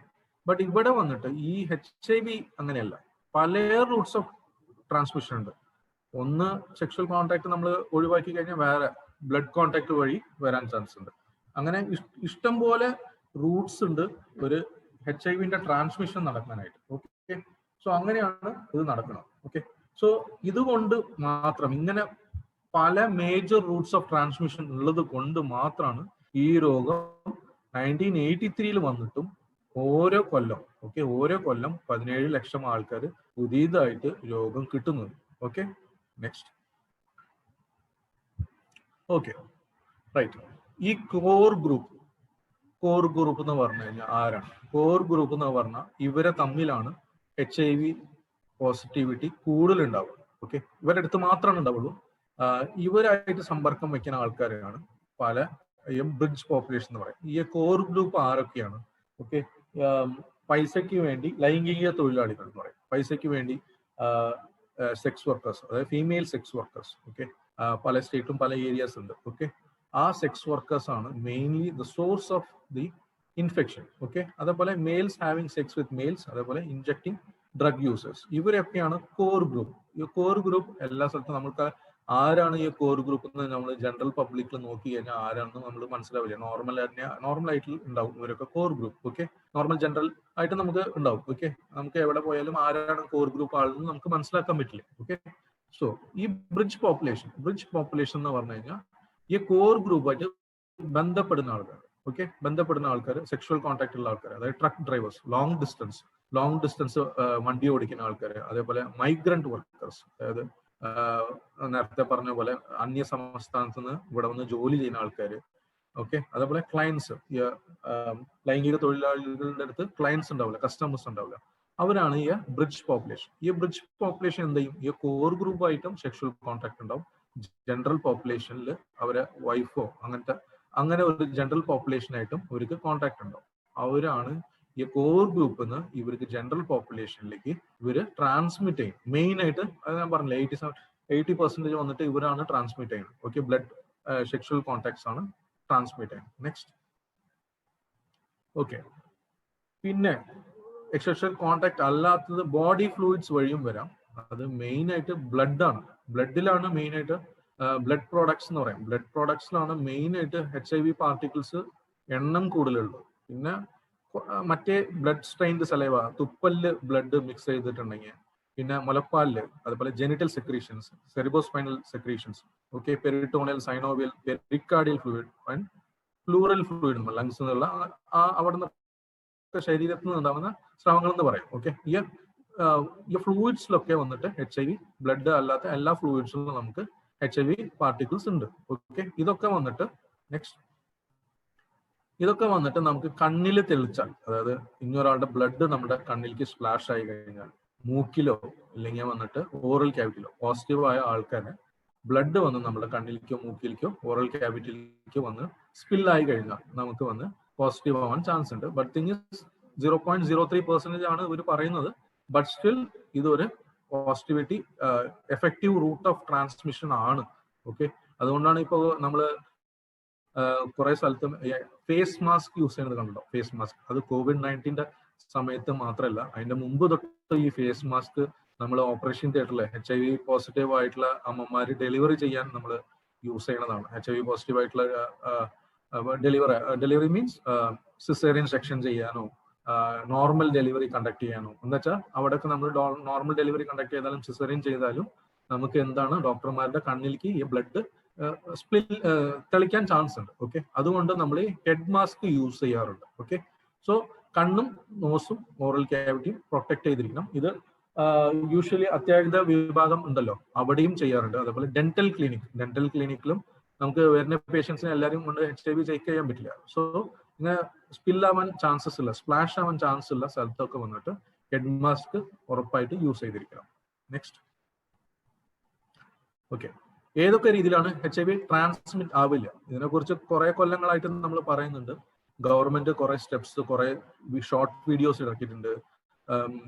ബട്ട് ഇവിടെ വന്നിട്ട് ഈ HIV അങ്ങനെയല്ല. പല റൂട്ട്സ് ഓഫ് ട്രാൻസ്മിഷൻ ഉണ്ട്. ഒന്ന് സെക്ഷൽ കോണ്ടാക്ട് നമ്മൾ ഒഴിവാക്കി കഴിഞ്ഞാൽ വേറെ ബ്ലഡ് കോണ്ടാക്ട് വഴി വരാൻ ചാൻസ് ഉണ്ട്. അങ്ങനെ ഇഷ്ടം പോലെ റൂട്ട്സ് ഉണ്ട് ഒരു HIV-ന്റെ ട്രാൻസ്മിഷൻ നടക്കാനായിട്ട്. ഓക്കെ, സോ അങ്ങനെയാണ് ഇത് നടക്കുന്നത്. ഓക്കെ, സോ ഇതുകൊണ്ട് മാത്രം, ഇങ്ങനെ പല മേജർ റൂട്ട്സ് ഓഫ് ട്രാൻസ്മിഷൻ ഉള്ളത് കൊണ്ട് മാത്രമാണ് ഈ രോഗം 1983 വന്നിട്ടും ഓരോ കൊല്ലം 17 ലക്ഷം ആൾക്കാർ പുതിയതായിട്ട് രോഗം കിട്ടുന്നത്. Okay, next. Okay, right. ഈ കോർ ഗ്രൂപ്പ് എന്ന് പറഞ്ഞു കഴിഞ്ഞാൽ ആരാണ്? കോർ ഗ്രൂപ്പ് എന്ന് പറഞ്ഞാൽ ഇവരെ തമ്മിലാണ് HIV പോസിറ്റിവിറ്റി കൂടുതൽ ഉണ്ടാവുക. ഓക്കെ, ഇവരുടെ അടുത്ത് മാത്രമാണ് ഉണ്ടാവുള്ളൂ. ഇവരായിട്ട് സമ്പർക്കം വയ്ക്കുന്ന ആൾക്കാരാണ് പല ബ്രിഡ്ജ് പോപ്പുലേഷൻ എന്ന് പറയും. ഈ കോർ ഗ്രൂപ്പ് ആരൊക്കെയാണ്? ഓക്കെ, പൈസയ്ക്ക് വേണ്ടി ലൈംഗിക തൊഴിലാളികൾ എന്ന് പറയും. പൈസയ്ക്ക് വേണ്ടി സെക്സ് വർക്കേഴ്സ്, അതായത് ഫീമെയിൽ സെക്സ് വർക്കേഴ്സ്. ഓക്കെ, പല സ്റ്റേറ്റും പല ഏരിയാസ് ഉണ്ട്. ഓക്കെ, ആ സെക്സ് വർക്കേഴ്സ് ആണ് mainly the source of the infection. Okay, അതേപോലെ males having sex with males, അതേപോലെ ഇൻജെക്ടിങ് ഡ്രഗ് യൂസേഴ്സ്, ഇവരൊക്കെയാണ് കോർ ഗ്രൂപ്പ്. ഈ കോർ ഗ്രൂപ്പ് എല്ലാ സ്ഥലത്തും നമുക്ക് ആരാണ് ഈ കോർ ഗ്രൂപ്പ് എന്ന് നമ്മൾ ജനറൽ പബ്ലിക്കിൽ നോക്കി കഴിഞ്ഞാൽ ആരാണെന്ന് നമ്മൾ മനസ്സിലാവില്ല. നോർമൽ ആയിട്ട് ഉണ്ടാവും ഇവരൊക്കെ core group. Okay, normal general ആയിട്ട് നമുക്ക് ഉണ്ടാവും. ഓക്കെ, നമുക്ക് എവിടെ പോയാലും ആരാണ് കോർ ഗ്രൂപ്പ് ആളെന്ന് നമുക്ക് മനസ്സിലാക്കാൻ പറ്റില്ല. ഓക്കെ, സോ ഈ ബ്രിഡ്ജ് പോപ്പുലേഷൻ എന്ന് പറഞ്ഞു കഴിഞ്ഞാൽ ഈ കോർ ഗ്രൂപ്പായിട്ട് ബന്ധപ്പെടുന്ന ആൾക്കാർ. ഓക്കെ, ബന്ധപ്പെടുന്ന ആൾക്കാർ, സെക്ഷുവൽ കോൺടാക്ട് ഉള്ള ആൾക്കാർ, അതായത് ട്രക്ക് ഡ്രൈവേഴ്സ്, ലോങ് ഡിസ്റ്റൻസ് വണ്ടി ഓടിക്കുന്ന ആൾക്കാർ, അതേപോലെ മൈഗ്രന്റ് വർക്കേഴ്സ്, അതായത് നേരത്തെ പറഞ്ഞ പോലെ അന്യ സംസ്ഥാനത്ത് നിന്ന് ഇവിടെ വന്ന് ജോലി ചെയ്യുന്ന ആൾക്കാർ. ഓക്കെ, അതേപോലെ ക്ലയൻസ്, ലൈംഗിക തൊഴിലാളികളുടെ അടുത്ത് ക്ലയൻസ് ഉണ്ടാവില്ല, കസ്റ്റമേഴ്സ് ഉണ്ടാവില്ല, അവരാണ് ഈ ബ്രിഡ്ജ് പോപ്പുലേഷൻ. ഈ ബ്രിഡ്ജ് പോപ്പുലേഷൻ എന്ത് ചെയ്യും? ഈ കോർ ഗ്രൂപ്പായിട്ടും സെക്ഷുവൽ കോൺടാക്ട് ഉണ്ടാവും. ജനറൽ പോപ്പുലേഷനിൽ അവരെ വൈഫോ അങ്ങനെ ഒരു ജനറൽ പോപ്പുലേഷനായിട്ടും ഇവർക്ക് കോൺടാക്ട് ഉണ്ടാവും. അവരാണ് ഈ കോർ ഗ്രൂപ്പിൽ നിന്ന് ഇവർക്ക് ജനറൽ പോപ്പുലേഷനിലേക്ക് ഇവര് ട്രാൻസ്മിറ്റ് ചെയ്യും. മെയിൻ ആയിട്ട് അത് ഞാൻ പറഞ്ഞില്ല, 80% വന്നിട്ട് ഇവരാണ് ട്രാൻസ്മിറ്റ് ചെയ്യുന്നത്. ഓക്കെ, ബ്ലഡ് സെക്ഷുവൽ കോൺടാക്ട്സ് ആണ് ട്രാൻസ്മിറ്റ് ചെയ്യുന്നത്. നെക്സ്റ്റ്, ഓക്കെ, പിന്നെ സെക്ഷുവൽ കോൺടാക്ട് അല്ലാത്തത് ബോഡി ഫ്ലൂയിഡ്സ് വഴിയും വരാം. അത് മെയിൻ ആയിട്ട് ബ്ലഡ് ആണ്. ബ്ലഡിലാണ് മെയിൻ ആയിട്ട് ബ്ലഡ് പ്രോഡക്ട്സ് എന്ന് പറയും. ബ്ലഡ് പ്രോഡക്ട്സിലാണ് മെയിൻ ആയിട്ട് HIV പാർട്ടിക്കിൾസ് എണ്ണം കൂടുതലുള്ളത്. പിന്നെ മറ്റേ ബ്ലഡ് സ്ട്രെയിൻഡ് സലൈവ, തുപ്പലില് ബ്ലഡ് മിക്സ് ചെയ്തിട്ടുണ്ടെങ്കിൽ, പിന്നെ മുലപ്പാലില്, അതുപോലെ genital secretions, cerebrospinal secretions, okay, peritoneal, synovial, pericardial fluid and pleural fluid, lungs എന്നുള്ള അവിടുന്ന് ശരീരത്തിൽ നിന്ന് ഉണ്ടാകുന്ന സ്രവങ്ങൾ എന്ന് പറയും. ഓക്കെ, ഈ ഫ്ലൂയിഡ്സിലൊക്കെ വന്നിട്ട് HIV, ബ്ലഡ് അല്ലാത്ത എല്ലാ ഫ്ലൂയിഡ്സിലും നമുക്ക് HIV പാർട്ടിക്കിൾസ് ഉണ്ട്. ഓക്കെ, ഇതൊക്കെ വന്നിട്ട് നമുക്ക് കണ്ണിൽ തെളിച്ചാൽ, അതായത് ഇന്നൊരാളുടെ ബ്ലഡ് നമ്മുടെ കണ്ണിലേക്ക് സ്പ്ലാഷ് ആയി കഴിഞ്ഞാൽ, മൂക്കിലോ ഇല്ലെങ്കിൽ വന്നിട്ട് ഓറൽ ക്യാവിറ്റിയിലോ പോസിറ്റീവായ ആൾക്കാരെ ബ്ലഡ് വന്ന് നമ്മുടെ കണ്ണിലേക്കോ മൂക്കിലേക്കോ ഓറൽ ക്യാവിറ്റിയിലേക്കോ വന്ന് സ്പില്ലായി കഴിഞ്ഞാൽ നമുക്ക് വന്ന് പോസിറ്റീവ് ആവാൻ ചാൻസ് ഉണ്ട്. ബട്ട് തിങ് 0.03% ആണ് ഇവർ പറയുന്നത്. ബട്ട് സ്റ്റിൽ ഇതൊരു positivity effective route of transmission ആണ്. ഓക്കെ, അതുകൊണ്ടാണ് ഇപ്പോൾ നമ്മൾ കുറെ സ്ഥലത്തും ഫേസ് മാസ്ക് യൂസ് ചെയ്യുന്നത് കണ്ടോ? ഫേസ് മാസ്ക് അത് COVID-19 സമയത്ത് മാത്രമല്ല, അതിന്റെ മുമ്പ് തൊട്ട് ഈ ഫേസ് മാസ്ക് നമ്മൾ ഓപ്പറേഷൻ തിയേറ്ററിൽ HIV പോസിറ്റീവ് ആയിട്ടുള്ള അമ്മമാര് ഡെലിവറി ചെയ്യാൻ നമ്മൾ യൂസ് ചെയ്യുന്നതാണ്. HIV പോസിറ്റീവ് ആയിട്ടുള്ള ഡെലിവറി മീൻസ് സിസേറിയൻ സെക്ഷൻ ചെയ്യാനോ നോർമൽ ഡെലിവറി കണ്ടക്ട് ചെയ്യാനോ, എന്ന് വെച്ചാൽ അവിടെയൊക്കെ നമ്മൾ നോർമൽ ഡെലിവറി കണ്ടക്ട് ചെയ്താലും സിസേറിയൻ ചെയ്താലും നമുക്ക് എന്താണ് ഡോക്ടർമാരുടെ കണ്ണിലേക്ക് ഈ ബ്ലഡ് തെളിക്കാൻ ചാൻസ് ഉണ്ട്. ഓക്കെ, അതുകൊണ്ട് നമ്മൾ ഹെഡ് മാസ്ക് യൂസ് ചെയ്യാറുണ്ട്. ഓക്കെ, സോ കണ്ണും നോസും ഓറൽ ക്യാവിറ്റിയും പ്രൊട്ടക്ട് ചെയ്തിരിക്കണം. ഇത് യൂഷ്വലി അത്യാഹിത വിഭാഗം ഉണ്ടല്ലോ, അവിടെയും ചെയ്യാറുണ്ട്. അതേപോലെ ഡെന്റൽ ക്ലിനിക്കിലും നമുക്ക് വരുന്ന പേഷ്യൻസിനെ എല്ലാവരും കൊണ്ട് HIV ചെക്ക് ചെയ്യാൻ പറ്റില്ല. സോ ഇങ്ങനെ സ്പില്ലാവാൻ ചാൻസസ് ഇല്ല, സ്പ്ലാഷ് ആവാൻ ചാൻസ് ഉള്ള സ്ഥലത്തൊക്കെ വന്നിട്ട് ഹെഡ് മാസ്ക് ഉറപ്പായിട്ട് യൂസ് ചെയ്തിരിക്കണം. നെക്സ്റ്റ്, ഓക്കെ, ഏതൊക്കെ രീതിയിലാണ് HIV ട്രാൻസ്മിറ്റ് ആവില്ല? ഇതിനെക്കുറിച്ച് കുറെ കൊല്ലങ്ങളായിട്ട് നമ്മൾ പറയുന്നുണ്ട്. ഗവൺമെന്റ് കുറെ സ്റ്റെപ്സ്, കുറെ ഷോർട്ട് വീഡിയോസ് ഇറക്കിയിട്ടുണ്ട്,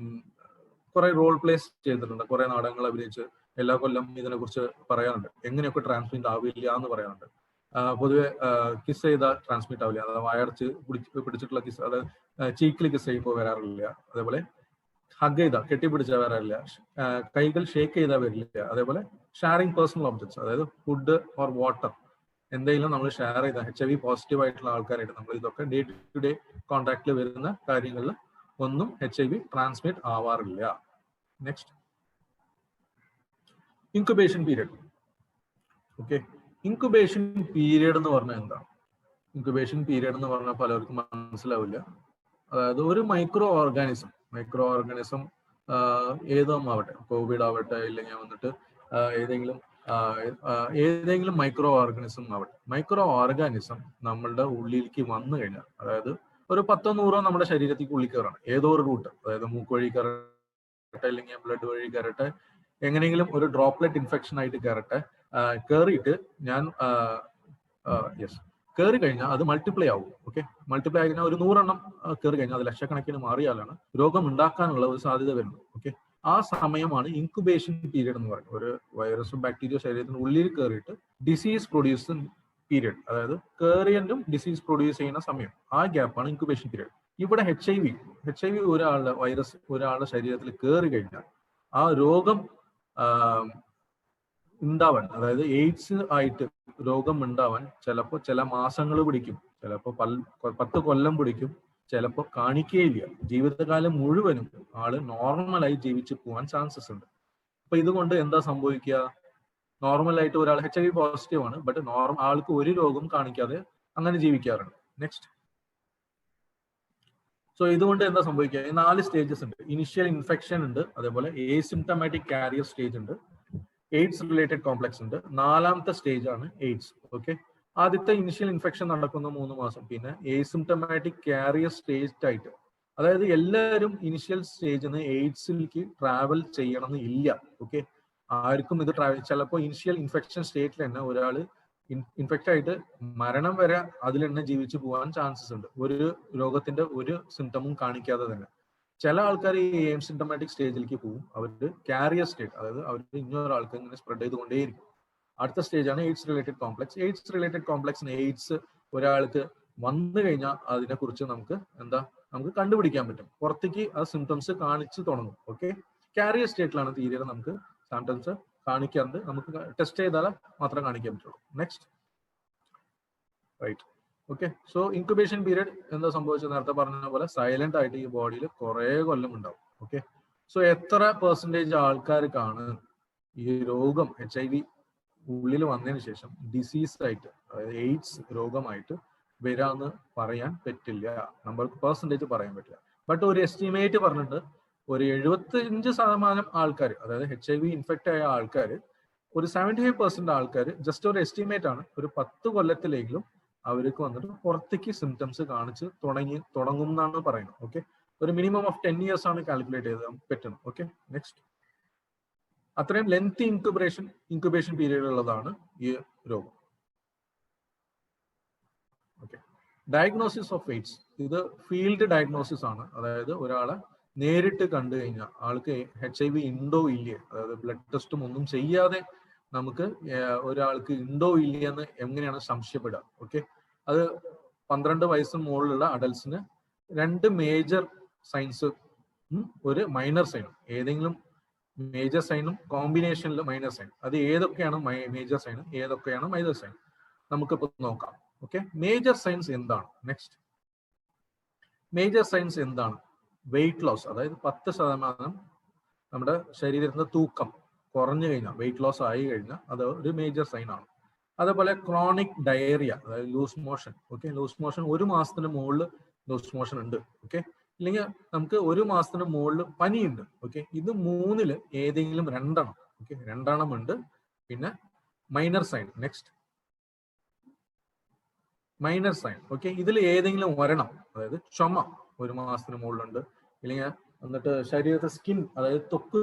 കുറെ റോൾ പ്ലേസ് ചെയ്തിട്ടുണ്ട്, കുറെ നാടകങ്ങൾ അഭിനയിച്ച് എല്ലാ കൊല്ലം ഇതിനെക്കുറിച്ച് പറയാറുണ്ട്. എങ്ങനെയൊക്കെ ട്രാൻസ്മിറ്റ് ആവില്ല എന്ന് പറയാറുണ്ട്. പൊതുവെ കിസ് ചെയ്താൽ ട്രാൻസ്മിറ്റ് ആവില്ല, അതായത് വായടച്ച് പിടിച്ചിട്ടുള്ള കിസ്, അതായത് ചീക്കിൽ കിസ് ചെയ്യുമ്പോൾ വരാറില്ല. അതേപോലെ ഹഗ് ചെയ്താൽ, കെട്ടിപ്പിടിച്ചാൽ വരാറില്ല. കൈകൾ ഷേക്ക് ചെയ്താൽ വരില്ല. അതേപോലെ ഷെയറിങ് പേഴ്സണൽ ഒബ്ജക്ട്സ്, അതായത് ഫുഡ് ഓർ വാട്ടർ എന്തെങ്കിലും നമ്മൾ ഷെയർ ചെയ്താൽ HIV പോസിറ്റീവ് ആയിട്ടുള്ള ആൾക്കാരായിട്ട് നമ്മൾ ഇതൊക്കെ ഡേ ടു ഡേ കോൺടാക്റ്റിൽ വരുന്ന കാര്യങ്ങളിൽ ഒന്നും HIV ട്രാൻസ്മിറ്റ് ആവാറില്ല. Next, incubation period. Okay, incubation period എന്ന് പറഞ്ഞാൽ എന്താണ്? ഇൻക്യുബേഷൻ പീരിയഡ് എന്ന് പറഞ്ഞാൽ പലർക്കും മനസ്സിലാവില്ല. അതായത് ഒരു മൈക്രോ ഓർഗാനിസം ഏതും ആവട്ടെ, കോവിഡ് ആവട്ടെ, ഇല്ലെങ്കിൽ വന്നിട്ട് ഏതെങ്കിലും മൈക്രോ ഓർഗാനിസം ആവട്ടെ, മൈക്രോ ഓർഗാനിസം നമ്മളുടെ ഉള്ളിലേക്ക് വന്നു കഴിഞ്ഞാൽ, അതായത് ഒരു 10-100 നമ്മുടെ ശരീരത്തിലേക്ക് ഉള്ളിൽ കയറാണ്, ഏതോ ഒരു റൂട്ട്, അതായത് മൂക്ക് വഴി കയറട്ടെ, അല്ലെങ്കിൽ ബ്ലഡ് വഴി കയറട്ടെ, എങ്ങനെയെങ്കിലും ഒരു ഡ്രോപ്ലെറ്റ് ഇൻഫെക്ഷൻ ആയിട്ട് കയറട്ടെ, കയറിയിട്ട് ഞാൻ യെസ് കയറി കഴിഞ്ഞാൽ അത് മൾട്ടിപ്ലൈ ആവും. ഓക്കെ, മൾട്ടിപ്ലൈ ആയി കഴിഞ്ഞാൽ ഒരു 100 എണ്ണം കയറി കഴിഞ്ഞാൽ അത് ലക്ഷക്കണക്കിന് മാറിയാലാണ് രോഗം ഉണ്ടാക്കാനുള്ള ഒരു സാധ്യത വരുന്നത്. ഓക്കെ, ആ സമയമാണ് ഇൻക്യുബേഷൻ പീരീഡ് എന്ന് പറയുന്നത്. ഒരു വൈറസും ബാക്ടീരിയ ശരീരത്തിന് ഉള്ളിൽ കയറിയിട്ട് ഡിസീസ് പ്രൊഡ്യൂസിങ് പീരീഡ്, അതായത് കയറിയന്റും ഡിസീസ് പ്രൊഡ്യൂസ് ചെയ്യുന്ന സമയം, ആ ഗ്യാപ്പാണ് ഇൻക്യുബേഷൻ പീരീഡ്. ഇവിടെ HIV ഒരാളുടെ വൈറസ് ഒരാളുടെ ശരീരത്തിൽ കയറി കഴിഞ്ഞാൽ ആ രോഗം ഉണ്ടാവാൻ, അതായത് എയ്ഡ്സ് ആയിട്ട് രോഗം ഉണ്ടാവാൻ ചിലപ്പോൾ ചില മാസങ്ങൾ പിടിക്കും, ചിലപ്പോൾ 10 കൊല്ലം പിടിക്കും, ചിലപ്പോൾ കാണിക്കുകയില്ല. ജീവിതകാലം മുഴുവനും ആള് നോർമലായി ജീവിച്ചു പോകാൻ ചാൻസസ് ഉണ്ട്. അപ്പൊ ഇതുകൊണ്ട് എന്താ സംഭവിക്കുക? നോർമലായിട്ട് ഒരാൾ HIV പോസിറ്റീവ് ആണ്, ബട്ട് ആൾക്ക് ഒരു രോഗം കാണിക്കാതെ അങ്ങനെ ജീവിക്കാറുണ്ട്. നെക്സ്റ്റ്, സോ ഇതുകൊണ്ട് എന്താ സംഭവിക്കുക? 4 സ്റ്റേജസ് ഉണ്ട്. ഇനിഷ്യൽ ഇൻഫെക്ഷൻ ഉണ്ട്, അതേപോലെ ഏസിംപ്റ്റമാറ്റിക് കാരിയർ സ്റ്റേജ് ഉണ്ട്, എയ്ഡ്സ് റിലേറ്റഡ് കോംപ്ലക്സ് ഉണ്ട്, 4ാമത്തെ സ്റ്റേജ് ആണ് എയ്ഡ്സ്. ഓക്കെ, ആദ്യത്തെ ഇനിഷ്യൽ ഇൻഫെക്ഷൻ നടക്കുന്ന 3 മാസം, പിന്നെ ഏസിംപ്റ്റമാറ്റിക് കാരിയർ സ്റ്റേജ് ആയിട്ട്, അതായത് എല്ലാവരും ഇനിഷ്യൽ സ്റ്റേജിൽ നിന്ന് എയ്ഡ്സിലേക്ക് ട്രാവൽ ചെയ്യണമെന്ന് ഇല്ല. ഓക്കെ, ആർക്കും ഇത് ട്രാവൽ, ചിലപ്പോൾ ഇനിഷ്യൽ ഇൻഫെക്ഷൻ സ്റ്റേറ്റിൽ തന്നെ ഒരാൾ ഇൻഫെക്റ്റ് ആയിട്ട് മരണം വരെ അതിൽ തന്നെ ജീവിച്ചു പോകാൻ ചാൻസസ് ഉണ്ട്, ഒരു രോഗത്തിന്റെ ഒരു സിംറ്റമും കാണിക്കാതെ തന്നെ. ചില ആൾക്കാർ ഈ ഏസിംപ്റ്റമാറ്റിക് സ്റ്റേജിലേക്ക് പോകും, അവർക്ക് കാരിയർ സ്റ്റേറ്റ്, അതായത് അവർക്ക് ഇന്നൊരാൾക്ക് ഇങ്ങനെ സ്പ്രെഡ് ചെയ്തുകൊണ്ടേയിരിക്കും. അടുത്ത സ്റ്റേജാണ് AIDS related complex. AIDS related കോംപ്ലക്സിന് എയ്ഡ്സ് ഒരാൾക്ക് വന്നു കഴിഞ്ഞാൽ അതിനെക്കുറിച്ച് നമുക്ക് കണ്ടുപിടിക്കാൻ പറ്റും, പുറത്തേക്ക് ആ സിംറ്റംസ് കാണിച്ചു തുടങ്ങും. ഓക്കെ, കാരിയർ സ്റ്റേറ്റിലാണ് തീരെ നമുക്ക് സിംറ്റംസ് കാണിക്കാറുണ്ട്, നമുക്ക് ടെസ്റ്റ് ചെയ്താൽ മാത്രമേ കാണിക്കാൻ പറ്റുള്ളൂ. Next, right. Okay, so incubation period എന്താ സംഭവിച്ചത്? നേരത്തെ പറഞ്ഞ പോലെ സൈലന്റ് ആയിട്ട് ഈ ബോഡിയിൽ കുറെ കൊല്ലം ഉണ്ടാവും. ഓക്കെ, സോ എത്ര % ആൾക്കാർക്കാണ് ഈ രോഗം HIV ഉള്ളിൽ വന്നതിന് ശേഷം ഡിസീസ് ആയിട്ട്, അതായത് എയ്ഡ്സ് രോഗമായിട്ട് വരാന്ന് പറയാൻ പറ്റില്ല, % പറയാൻ പറ്റില്ല. ബട്ട് ഒരു എസ്റ്റിമേറ്റ് പറഞ്ഞിട്ട് ഒരു 75% ആൾക്കാർ, അതായത് HIV ഇൻഫെക്റ്റ് ആയ ആൾക്കാർ, ഒരു 75% ആൾക്കാർ, ജസ്റ്റ് ഒരു എസ്റ്റിമേറ്റ് ആണ്, ഒരു 10 കൊല്ലത്തിലെങ്കിലും അവർക്ക് വന്നിട്ട് പുറത്തേക്ക് സിംറ്റംസ് കാണിച്ച് തുടങ്ങും എന്നാണ് പറയുന്നത്. ഓക്കെ, ഒരു മിനിമം ഓഫ് 10 years ആണ് കാൽക്കുലേറ്റ് ചെയ്ത് പറ്റുന്നത്. ഓക്കെ, നെക്സ്റ്റ്, അത്രയും ലെങ്തി ഇൻക്യുബേഷൻ പീരീഡ് ഉള്ളതാണ് ഈ രോഗം. ഓക്കെ, ഡയഗ്നോസിസ് ഓഫ് എയ്ഡ്സ്, ഇത് ഫീൽഡ് ഡയഗ്നോസിസ് ആണ്, അതായത് ഒരാളെ നേരിട്ട് കണ്ടു കഴിഞ്ഞാൽ ആൾക്ക് HIV ഉണ്ടോ ഇല്ലേ, അതായത് ബ്ലഡ് ടെസ്റ്റും ഒന്നും ചെയ്യാതെ നമുക്ക് ഒരാൾക്ക് ഉണ്ടോ ഇല്ലേ എന്ന് എങ്ങനെയാണ് സംശയപ്പെടുക. ഓക്കെ, അത് 12 വയസ്സിന് മുകളിലുള്ള അഡൽസിന് 2 മേജർ സൈൻസ്, ഒരു മൈനർ സൈനും, ഏതെങ്കിലും മേജർ സൈനും കോമ്പിനേഷനിൽ മൈനർ സൈൻ, അത് ഏതൊക്കെയാണ് മേജർ സൈൻ, ഏതൊക്കെയാണ് മൈനർ സൈൻ, നമുക്കിപ്പോൾ നോക്കാം. ഓക്കെ, മേജർ സൈൻസ് എന്താണ്? നെക്സ്റ്റ്, മേജർ സൈൻസ് എന്താണ്? വെയിറ്റ് ലോസ്, അതായത് 10% നമ്മുടെ ശരീരത്തിന്റെ തൂക്കം കുറഞ്ഞു കഴിഞ്ഞാൽ, വെയിറ്റ് ലോസ് ആയി കഴിഞ്ഞാൽ അത് ഒരു മേജർ സൈൻ ആണ്. അതേപോലെ ക്രോണിക് ഡയേറിയ, അതായത് loose motion. Okay, loose motion 1 മാസത്തിന് മുകളിൽ ലൂസ് മോഷൻ ഉണ്ട്. ഓക്കെ, ഇല്ലെങ്കിൽ നമുക്ക് 1 മാസത്തിന് മുകളിൽ പനിയുണ്ട്. ഓക്കെ, ഇത് 3-ൽ ഏതെങ്കിലും 2 എണ്ണം. ഓക്കെ, 2 എണ്ണം ഉണ്ട്. പിന്നെ minor sign. Next, minor sign. Okay, ഇതിൽ ഏതെങ്കിലും ഒരെണ്ണം, അതായത് ചുമ 1 മാസത്തിന് മുകളിലുണ്ട്, ഇല്ലെങ്കിൽ എന്നിട്ട് ശരീരത്തെ സ്കിൻ, അതായത് ത്വക്ക്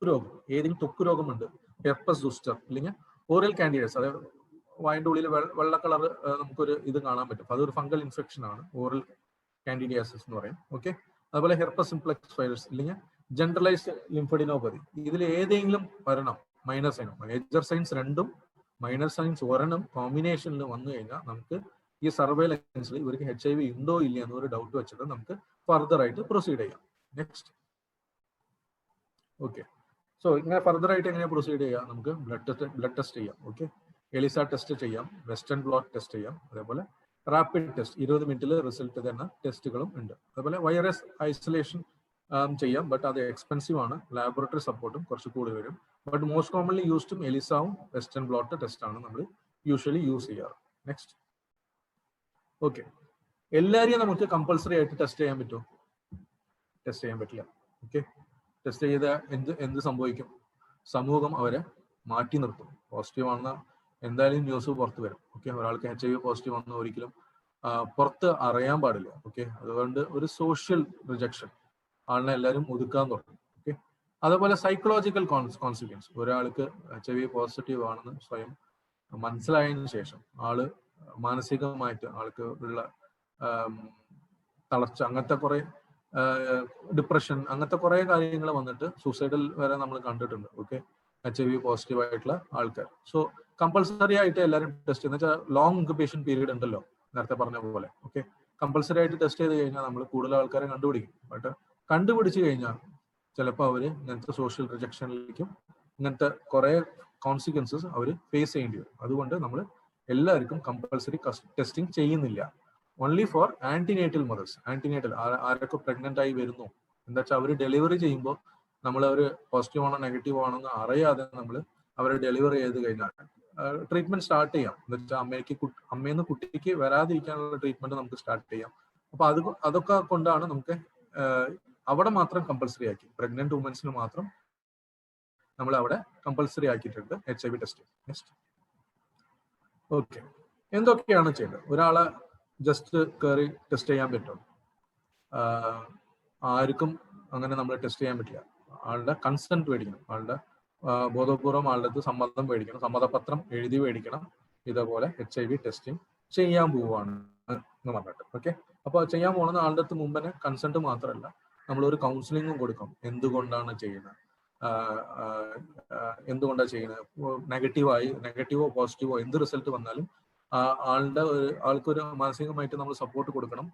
രോഗം, ഏതെങ്കിലും ത്വക്ക് രോഗമുണ്ട്, ഹെർപ്പസ് സൂസ്റ്റർ, ഇല്ലെങ്കിൽ ഓറൽ കാൻഡിഡസ്, അതായത് വായന്റെ ഉള്ളിൽ വെള്ള കളർ നമുക്കൊരു ഇത് കാണാൻ പറ്റും, അതൊരു ഫംഗൽ ഇൻഫെക്ഷൻ ആണ്, ഓറൽ കാൻഡിഡിയാസിസ് എന്ന് പറയും. ഓക്കെ, അതുപോലെ ഹെർപ്പസ് സിംപ്ലെക്സ് വൈറസ്, ഇല്ലെങ്കിൽ ജനറലൈസ്ഡ് ലിംഫഡിനോപ്പതി, ഇതിൽ ഏതെങ്കിലും ഒരെണ്ണം മൈനർ സൈനും. മേജർ സൈൻസ് 2ഉം മൈനർ സൈൻസ് 1 കോമ്പിനേഷനിൽ വന്നു കഴിഞ്ഞാൽ നമുക്ക് ഈ സർവൈലൻസിൽ ഇവർക്ക് HIV ഉണ്ടോ ഇല്ല എന്നൊരു ഡൗട്ട് വെച്ചിട്ട് നമുക്ക് ഫർദർ ആയിട്ട് പ്രൊസീഡ് ചെയ്യാം. നെക്സ്റ്റ്, ഓക്കെ, സോ ഇങ്ങനെ ഫർദർ ആയിട്ട് എങ്ങനെ പ്രൊസീഡ് ചെയ്യാം? നമുക്ക് ബ്ലഡ് ടെസ്റ്റ് ചെയ്യാം. ഓക്കെ, എലിസ ടെസ്റ്റ് ചെയ്യാം, വെസ്റ്റേൺ ബ്ലോട്ട് ടെസ്റ്റ് ചെയ്യാം, അതേപോലെ റാപ്പിഡ് ടെസ്റ്റ് 20 മിനിറ്റിൽ റിസൾട്ട് തരുന്ന ടെസ്റ്റുകളും ഉണ്ട്. അതേപോലെ വൈറസ് ഐസൊലേഷൻ ചെയ്യാം, ബട്ട് അത് എക്സ്പെൻസീവ് ആണ്, ലാബോറട്ടറി സപ്പോർട്ടും കുറച്ച് കൂടി വരും. ബട്ട് മോസ്റ്റ് കോമൺലി യൂസ്ഡും എലിസാവും വെസ്റ്റേൺ ബ്ലോട്ട് ടെസ്റ്റ് ആണ് നമ്മൾ യൂഷ്വലി യൂസ് ചെയ്യാറ്. നെക്സ്റ്റ്, ഓക്കെ, എല്ലാവരെയും നമുക്ക് കമ്പൾസറി ആയിട്ട് ടെസ്റ്റ് ചെയ്യാൻ പറ്റുമോ? ടെസ്റ്റ് ചെയ്യാൻ പറ്റില്ല. ഓക്കെ, ടെസ്റ്റ് ചെയ്ത എന്ത് സംഭവിക്കും? സമൂഹം അവരെ മാറ്റി നിർത്തും. പോസിറ്റീവ് ആണെന്ന എന്തായാലും ന്യൂസ് പുറത്ത് വരും. ഓക്കെ, ഒരാൾക്ക് HIV പോസിറ്റീവ് ആണെന്ന് ഒരിക്കലും പുറത്ത് അറിയാൻ പാടില്ല. ഓക്കെ, അതുകൊണ്ട് ഒരു സോഷ്യൽ റിജക്ഷൻ, ആളിനെ എല്ലാവരും ഒതുക്കാൻ തുടങ്ങും. ഓക്കെ, അതുപോലെ സൈക്കോളജിക്കൽ കോൺസിക്വൻസ്, ഒരാൾക്ക് HIV പോസിറ്റീവ് ആണെന്ന് സ്വയം മനസ്സിലായതിനു ശേഷം ആള് മാനസികമായിട്ട് ആൾക്ക് ഉള്ള തളർച്ച, അങ്ങനത്തെ കുറെ ഡിപ്രഷൻ, അങ്ങനത്തെ കുറെ കാര്യങ്ങൾ വന്നിട്ട് സൂസൈഡൽ വരെ നമ്മൾ കണ്ടിട്ടുണ്ട്. ഓക്കെ, HIV പോസിറ്റീവ് ആയിട്ടുള്ള ആൾക്കാർ. സോ കമ്പൾസറി ആയിട്ട് എല്ലാവരും ടെസ്റ്റ് ചെയ്യുന്ന വെച്ചാൽ ലോങ് ഇൻക്യുബേഷൻ പീരീഡ് ഉണ്ടല്ലോ നേരത്തെ പറഞ്ഞ പോലെ. ഓക്കെ, കമ്പൾസറി ആയിട്ട് ടെസ്റ്റ് ചെയ്ത് കഴിഞ്ഞാൽ നമ്മൾ കൂടുതൽ ആൾക്കാരെ കണ്ടുപിടിക്കും. ബട്ട് കണ്ടുപിടിച്ച് കഴിഞ്ഞാൽ ചിലപ്പോൾ അവർ ഇങ്ങനത്തെ സോഷ്യൽ റിജക്ഷനിലേക്കും ഇങ്ങനത്തെ കുറെ കോൺസിക്വൻസസ് അവർ ഫേസ് ചെയ്യേണ്ടി വരും. അതുകൊണ്ട് നമ്മൾ എല്ലാവർക്കും കമ്പൾസറി ടെസ്റ്റിംഗ് ചെയ്യുന്നില്ല. Only for antenatal mothers. Antenatal ആരൊക്കെ പ്രഗ്നന്റ് ആയി വരുന്നു, എന്താ വെച്ചാൽ അവർ ഡെലിവറി ചെയ്യുമ്പോൾ നമ്മൾ അവർ പോസിറ്റീവ് ആണോ നെഗറ്റീവ് ആണോ എന്ന് അറിയാതെ നമ്മൾ അവരെ ഡെലിവറി ചെയ്ത് കഴിഞ്ഞാൽ ട്രീറ്റ്മെന്റ് സ്റ്റാർട്ട് ചെയ്യാം. എന്ന് വെച്ചാൽ അമ്മയെന്ന് കുട്ടിക്ക് വരാതിരിക്കാനുള്ള ട്രീറ്റ്മെന്റ് നമുക്ക് സ്റ്റാർട്ട് ചെയ്യാം. അപ്പൊ അതൊക്കെ കൊണ്ടാണ് നമുക്ക് അവിടെ മാത്രം കമ്പൾസറി ആക്കി, പ്രഗ്നന്റ് വുമൻസിന് മാത്രം നമ്മൾ അവിടെ കമ്പൾസറി ആക്കിയിട്ടുണ്ട് HIV ടെസ്റ്റ്. നെക്സ്റ്റ്. ഓക്കെ, എന്തൊക്കെയാണ് ചെയ്യേണ്ടത്? ഒരാളെ ജസ്റ്റ് കയറി ടെസ്റ്റ് ചെയ്യാൻ പറ്റും? ആർക്കും അങ്ങനെ നമ്മൾ ടെസ്റ്റ് ചെയ്യാൻ പറ്റില്ല. ആളുടെ കൺസെന്റ് മേടിക്കണം, ആളുടെ ബോധപൂർവം ആളുടെ സമ്മതം മേടിക്കണം, സമ്മതപത്രം എഴുതി മേടിക്കണം. ഇതേപോലെ HIV ടെസ്റ്റിംഗ് ചെയ്യാൻ പോവാണ് എന്ന് പറഞ്ഞിട്ട്. ഓക്കെ, അപ്പൊ ചെയ്യാൻ പോകുന്ന ആളുടെ അടുത്ത് മുമ്പേ കൺസെന്റ് മാത്രമല്ല, നമ്മളൊരു കൗൺസിലിംഗും കൊടുക്കും. എന്തുകൊണ്ടാണ് ചെയ്യുന്നത്, എന്തുകൊണ്ടാണ് ചെയ്യുന്നത്, നെഗറ്റീവോ പോസിറ്റീവോ എന്ത് റിസൾട്ട് വന്നാലും ആൾക്കൊരു മാനസികമായിട്ട് നമ്മൾ സപ്പോർട്ട് കൊടുക്കണം.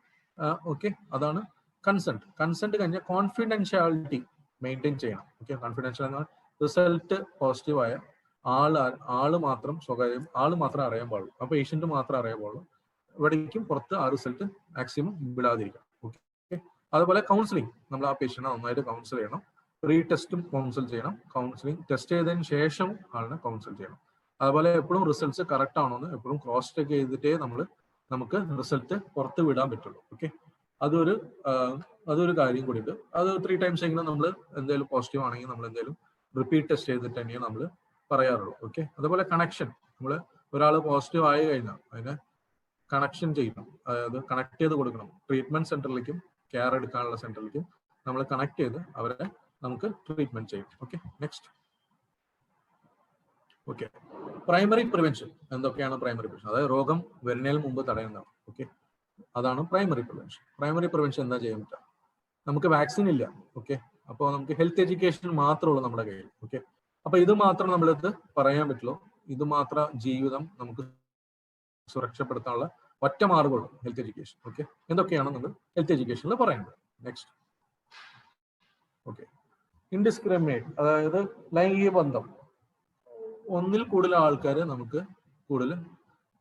ഓക്കെ, അതാണ് കൺസെന്റ്. കൺസെന്റ് കഴിഞ്ഞാൽ കോൺഫിഡൻഷ്യാലിറ്റി മെയിൻറ്റെയിൻ ചെയ്യണം. ഓക്കെ, കോൺഫിഡൻഷ്യൽ എന്നാൽ റിസൾട്ട് പോസിറ്റീവ് ആയ ആള് മാത്രം സ്വകാര്യം, ആള് മാത്രം അറിയാൻ പാടുള്ളൂ, ആ പേഷ്യന്റ് മാത്രം അറിയാൻ പാടുള്ളൂ. ഇവിടേക്കും പുറത്ത് ആ റിസൾട്ട് മാക്സിമം വിടാതിരിക്കണം. ഓക്കെ, അതുപോലെ കൗൺസിലിംഗ്, നമ്മൾ ആ പേഷ്യന്റിനെ നന്നായിട്ട് കൗൺസിൽ ചെയ്യണം. പ്രീ ടെസ്റ്റും കൗൺസിൽ ചെയ്യണം, കൗൺസിലിംഗ് ടെസ്റ്റ് ചെയ്തതിന് ശേഷം ആളിനെ കൗൺസിൽ ചെയ്യണം. അതുപോലെ എപ്പോഴും റിസൾട്ട്സ് കറക്റ്റ് ആണോ എന്ന് എപ്പോഴും ക്രോസ് ചെക്ക് ചെയ്തിട്ടേ നമുക്ക് റിസൾട്ട് പുറത്ത് വിടാൻ പറ്റുള്ളൂ. ഓക്കെ, അതൊരു കാര്യം കൂടി ഉണ്ട്. അത് 3 times എങ്കിലും നമ്മൾ എന്തെങ്കിലും പോസിറ്റീവ് ആണെങ്കിൽ നമ്മൾ എന്തെങ്കിലും റിപ്പീറ്റ് ടെസ്റ്റ് ചെയ്തിട്ട് തന്നെയാണ് നമ്മൾ പറയാറുള്ളൂ. ഓക്കെ, അതുപോലെ കണക്ഷൻ, നമ്മൾ ഒരാൾ പോസിറ്റീവ് ആയി കഴിഞ്ഞാൽ അതിനെ കണക്ഷൻ ചെയ്യണം, അതായത് കണക്ട് ചെയ്ത് കൊടുക്കണം. ട്രീറ്റ്മെന്റ് സെന്ററിലേക്കും കെയർ എടുക്കാനുള്ള സെന്ററിലേക്കും നമ്മൾ കണക്ട് ചെയ്ത് അവരെ നമുക്ക് ട്രീറ്റ്മെന്റ് ചെയ്യും. Okay, next. Okay, primary prevention. എന്തൊക്കെയാണ് പ്രൈമറി പ്രിവെൻഷൻ? അതായത് രോഗം വരുന്നതിന് മുമ്പ് തടയുന്നതാണ്. ഓക്കെ, അതാണ് പ്രൈമറി പ്രിവെൻഷൻ. പ്രൈമറി പ്രിവെൻഷൻ എന്താ ചെയ്യാൻ പറ്റുക? നമുക്ക് വാക്സിൻ ഇല്ല. ഓക്കെ, അപ്പോൾ നമുക്ക് ഹെൽത്ത് എഡ്യൂക്കേഷൻ മാത്രമുള്ളൂ നമ്മുടെ കയ്യിൽ. ഓക്കെ, അപ്പൊ ഇത് മാത്രം നമ്മളത് പറയാൻ പറ്റുള്ളൂ. ഇത് മാത്രം ജീവിതം നമുക്ക് സുരക്ഷപ്പെടുത്താനുള്ള ഒറ്റ മാർഗമുള്ളൂ ഹെൽത്ത് എഡ്യൂക്കേഷൻ. ഓക്കെ, എന്തൊക്കെയാണ് നമ്മൾ ഹെൽത്ത് എഡ്യൂക്കേഷനിൽ പറയുന്നത്? നെക്സ്റ്റ്. ഓക്കെ, ഇൻഡിസ്ക്രിമിനേറ്റ്, അതായത് ലൈംഗിക ബന്ധം. ഒന്നിൽ കൂടുതൽ ആൾക്കാർ നമുക്ക് കൂടുതൽ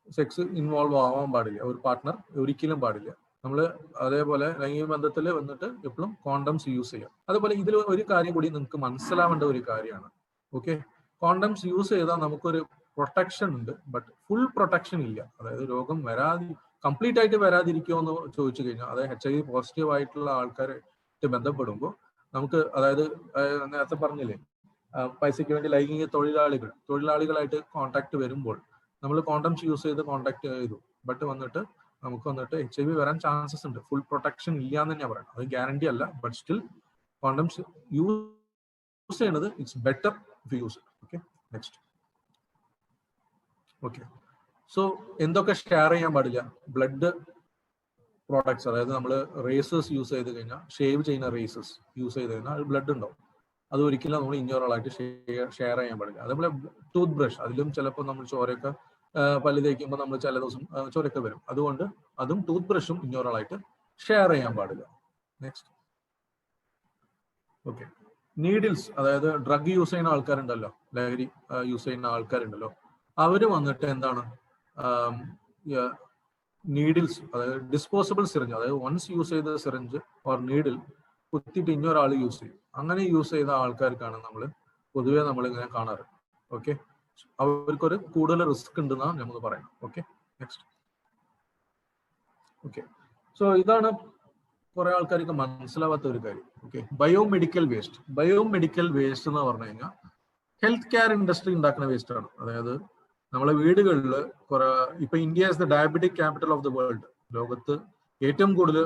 സെക്സ് ഇൻവോൾവ് ആവാൻ പാടില്ല. ഒരു പാർട്ട്ണർ ഒരിക്കലും പാടില്ല. നമ്മൾ അതേപോലെ ലൈംഗിക ബന്ധത്തിൽ വന്നിട്ട് എപ്പോഴും കോണ്ടംസ് യൂസ് ചെയ്യാം. അതുപോലെ ഇതിൽ ഒരു കാര്യം കൂടി നിങ്ങൾക്ക് മനസ്സിലാവേണ്ട ഒരു കാര്യമാണ്. ഓക്കെ, കോണ്ടംസ് യൂസ് ചെയ്താൽ നമുക്കൊരു പ്രൊട്ടക്ഷൻ ഉണ്ട്, ബട്ട് ഫുൾ പ്രൊട്ടക്ഷൻ ഇല്ല. അതായത് രോഗം കംപ്ലീറ്റ് ആയിട്ട് വരാതിരിക്കുമോ എന്ന് ചോദിച്ചു കഴിഞ്ഞാൽ, അതായത് HIV പോസിറ്റീവ് ആയിട്ടുള്ള ആൾക്കാരായിട്ട് ബന്ധപ്പെടുമ്പോൾ നമുക്ക്, അതായത് നേരത്തെ പറഞ്ഞില്ലേ പൈസയ്ക്ക് വേണ്ടി ലൈംഗിക തൊഴിലാളികളായിട്ട് കോണ്ടാക്ട് വരുമ്പോൾ നമ്മൾ കോണ്ടംസ് യൂസ് ചെയ്ത് കോണ്ടാക്ട് ചെയ്തു, ബട്ട് നമുക്ക് HIV വരാൻ ചാൻസസ് ഉണ്ട്. ഫുൾ പ്രൊട്ടക്ഷൻ ഇല്ല എന്ന് തന്നെയാണ് പറയുന്നത്. അത് ഗ്യാരണ്ടി അല്ല, ബട്ട് സ്റ്റിൽ കോണ്ടംസ് യൂസ് ചെയ്യുന്നത് it's better if use. Okay, next. Okay, so എന്തൊക്കെ ഷെയർ ചെയ്യാൻ പാടില്ല? ബ്ലഡ് പ്രോഡക്ട്സ്, അതായത് നമ്മൾ റേസേഴ്സ് യൂസ് ചെയ്ത് കഴിഞ്ഞാൽ, ഷേവ് ചെയ്യുന്ന റേസേഴ്സ് യൂസ് ചെയ്ത് കഴിഞ്ഞാൽ ബ്ലഡ് ഉണ്ടാവും. അത് ഒരിക്കലും നമ്മൾ ഇന്നൊരാളായിട്ട് ഷെയർ ചെയ്യാൻ പാടില്ല. അതേപോലെ ടൂത്ത് ബ്രഷ്, അതിലും ചിലപ്പോൾ നമ്മൾ ചോരയൊക്കെ പല്ല് തേക്കുമ്പോൾ നമ്മൾ ചില ദിവസം ചോരയൊക്കെ വരും. അതുകൊണ്ട് അതും ടൂത്ത് ബ്രഷും ഇന്നൊരാളായിട്ട് ഷെയർ ചെയ്യാൻ പാടില്ല. നെക്സ്റ്റ്. ഓക്കെ, നീഡിൽസ്, അതായത് ഡ്രഗ് യൂസ് ചെയ്യുന്ന ആൾക്കാരുണ്ടല്ലോ, ലഹരി യൂസ് ചെയ്യുന്ന ആൾക്കാരുണ്ടല്ലോ, അവര് വന്നിട്ട് എന്താണ് നീഡിൽസ്, അതായത് ഡിസ്പോസിബിൾ സിറിഞ്ച്, അതായത് വൺസ് യൂസ് ചെയ്ത സിറിഞ്ച് ഓർ നീഡിൽ കുത്തിയിട്ട് ഇന്നൊരാൾ യൂസ് ചെയ്യും. അങ്ങനെ യൂസ് ചെയ്ത ആൾക്കാർക്കാണ് പൊതുവെ ഇങ്ങനെ കാണാറ്. ഓക്കെ, അവർക്കൊരു കൂടുതൽ റിസ്ക് ഉണ്ടെന്നാണ് നമുക്ക് പറയുന്നത്. Okay, next. ഓക്കെ, സോ ഇതാണ് കുറെ ആൾക്കാർക്ക് മനസ്സിലാവാത്ത ഒരു കാര്യം. ഓക്കെ, ബയോമെഡിക്കൽ വേസ്റ്റ് എന്ന് പറഞ്ഞു കഴിഞ്ഞാൽ ഹെൽത്ത് കെയർ ഇൻഡസ്ട്രി ഉണ്ടാക്കുന്ന വേസ്റ്റ് ആണ്. അതായത് നമ്മളെ വീടുകളിൽ ഇപ്പൊ India is the diabetic capital of the world. ലോകത്ത് ഏറ്റവും കൂടുതൽ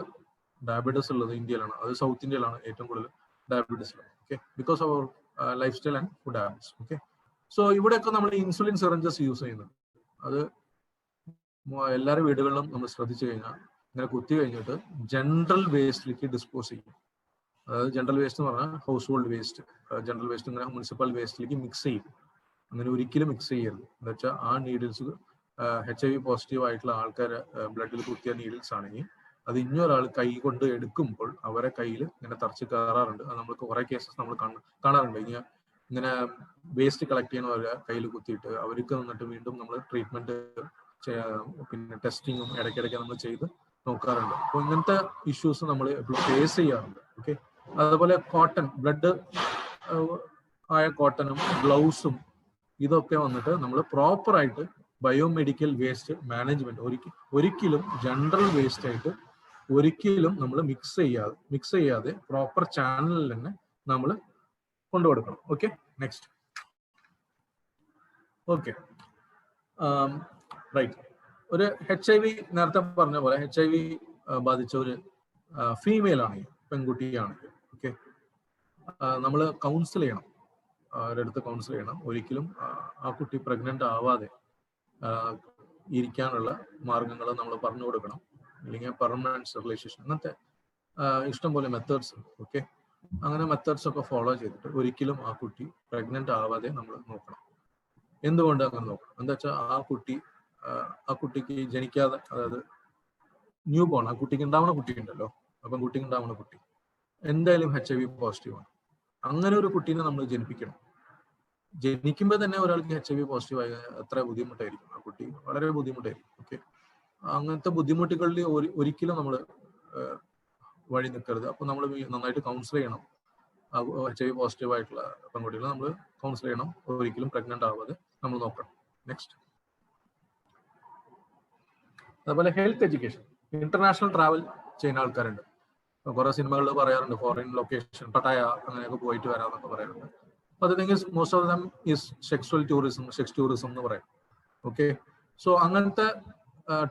ഡയബറ്റീസ് ഉള്ളത് ഇന്ത്യയിലാണ്. അത് സൗത്ത് ഇന്ത്യയിലാണ് ഏറ്റവും കൂടുതൽ ഡയബറ്റീസ് ഉള്ളത്. ഓക്കെ, ബിക്കോസ് ഓഫ് അവർ life style and food habits. Okay, so ഇവിടെയൊക്കെ നമ്മൾ ഇൻസുലിൻ സിറഞ്ചസ് യൂസ് ചെയ്യുന്നുണ്ട്. അത് എല്ലാവരുടെ വീടുകളിലും നമ്മൾ ശ്രദ്ധിച്ചു കഴിഞ്ഞാൽ ഇങ്ങനെ കുത്തി കഴിഞ്ഞിട്ട് ജനറൽ വേസ്റ്റിലേക്ക് ഡിസ്പോസ് ചെയ്യും. അതായത് ജനറൽ വേസ്റ്റ് എന്ന് പറഞ്ഞാൽ house hold waste, general waste ഇങ്ങനെ മുനിസിപ്പൽ വേസ്റ്റിലേക്ക് മിക്സ് ചെയ്യും. അങ്ങനെ ഒരിക്കലും മിക്സ് ചെയ്യരുത്. എന്താ വെച്ചാൽ ആ നീഡിൽസ് HIV പോസിറ്റീവ് ആയിട്ടുള്ള ആൾക്കാരെ ബ്ലഡിൽ കുത്തിയ നീഡിൽസ് ആണെങ്കിൽ അത് ഇനിയൊരാൾ കൈ കൊണ്ട് എടുക്കുമ്പോൾ അവരെ കയ്യിൽ ഇങ്ങനെ തറച്ച് കയറാറുണ്ട്. അത് നമ്മൾ കുറെ കേസസ് നമ്മൾ കാണാറുണ്ട്. ഇങ്ങനെ വേസ്റ്റ് കളക്ട് ചെയ്യുന്നവരെ കയ്യിൽ കുത്തിയിട്ട് അവർക്ക് നിന്നിട്ട് വീണ്ടും നമ്മൾ ട്രീറ്റ്മെന്റ് പിന്നെ ടെസ്റ്റിങ്ങും ഇടയ്ക്കിടയ്ക്ക് നമ്മൾ ചെയ്ത് നോക്കാറുണ്ട്. അപ്പോൾ ഇങ്ങനത്തെ ഇഷ്യൂസ് നമ്മൾ എപ്പോഴും ഫേസ് ചെയ്യാറുണ്ട്. ഓക്കെ, അതുപോലെ കോട്ടൺ, ബ്ലഡ് ആയ കോട്ടണും ഗ്ലൗസും ഇതൊക്കെ വന്നിട്ട് നമ്മൾ പ്രോപ്പറായിട്ട് ബയോമെഡിക്കൽ വേസ്റ്റ് മാനേജ്മെന്റ് ഒരിക്കലും ജനറൽ വേസ്റ്റ് ആയിട്ട് ഒരിക്കലും നമ്മൾ മിക്സ് ചെയ്യാതെ പ്രോപ്പർ ചാനലിൽ തന്നെ നമ്മൾ കൊണ്ടുകൊടുക്കണം. Okay, next. Okay, right. ഒരു HIV നേരത്തെ പറഞ്ഞ പോലെ HIV ബാധിച്ച ഒരു ഫീമെയിൽ ആണെങ്കിൽ, പെൺകുട്ടിയാണെങ്കിൽ, ഓക്കെ, നമ്മൾ കൗൺസിൽ ചെയ്യണം, അവരടുത്ത് കൗൺസിൽ ചെയ്യണം. ഒരിക്കലും ആ കുട്ടി പ്രഗ്നന്റ് ആവാതെ ഇരിക്കാനുള്ള മാർഗങ്ങൾ നമ്മൾ പറഞ്ഞു കൊടുക്കണം. അല്ലെങ്കിൽ പെർമനന്റ് സ്റ്റെറിലൈസേഷൻ, അങ്ങനത്തെ ഇഷ്ടംപോലെ മെത്തേഡ്സ് ഉണ്ട്. ഓക്കെ, അങ്ങനെ മെത്തേഡ്സ് ഒക്കെ ഫോളോ ചെയ്തിട്ട് ഒരിക്കലും ആ കുട്ടി പ്രഗ്നന്റ് ആവാതെ നമ്മൾ നോക്കണം. എന്തുകൊണ്ട് അങ്ങനെ നോക്കണം? എന്താ വെച്ചാൽ ആ കുട്ടിക്ക് ജനിക്കാതെ, അതായത് ന്യൂ ബോൺ, ആ കുട്ടിക്ക് ഉണ്ടാവുന്ന കുട്ടി ഉണ്ടല്ലോ, അപ്പം കുട്ടിക്ക് ഉണ്ടാവുന്ന കുട്ടി എന്തായാലും HIV പോസിറ്റീവ് ആണ്. അങ്ങനെ ഒരു കുട്ടീനെ നമ്മൾ ജനിപ്പിക്കണം. ജനിക്കുമ്പോൾ തന്നെ ഒരാൾക്ക് HIV പോസിറ്റീവ് ആയ എത്ര ബുദ്ധിമുട്ടായിരിക്കും, ആ കുട്ടി വളരെ ബുദ്ധിമുട്ടായിരിക്കും. ഓക്കെ, അങ്ങനത്തെ ബുദ്ധിമുട്ടുകളിൽ ഒരിക്കലും നമ്മൾ വഴി നിൽക്കരുത്. അപ്പോൾ നമ്മൾ നന്നായിട്ട് കൗൺസിൽ ചെയ്യണം. HIV പോസിറ്റീവ് ആയിട്ടുള്ള പെൺകുട്ടികളെ നമ്മൾ കൗൺസിൽ ചെയ്യണം. ഒരിക്കലും പ്രഗ്നന്റ് ആവാതെ നമ്മൾ നോക്കണം. നെക്സ്റ്റ്. അതുപോലെ ഹെൽത്ത് എഡ്യൂക്കേഷൻ, ഇന്റർനാഷണൽ ട്രാവൽ ചെയ്യുന്ന ആൾക്കാരുണ്ട്. കുറെ സിനിമകളിൽ പറയാറുണ്ട് ഫോറിൻ ലൊക്കേഷൻ, പട്ടായ അങ്ങനെയൊക്കെ പോയിട്ട് വരാമെന്നൊക്കെ പറയാറുണ്ട്. But the thing is, most of them is sexual tourism, sex tourism എന്ന് പറയും. ഓക്കെ, സോ അങ്ങനത്തെ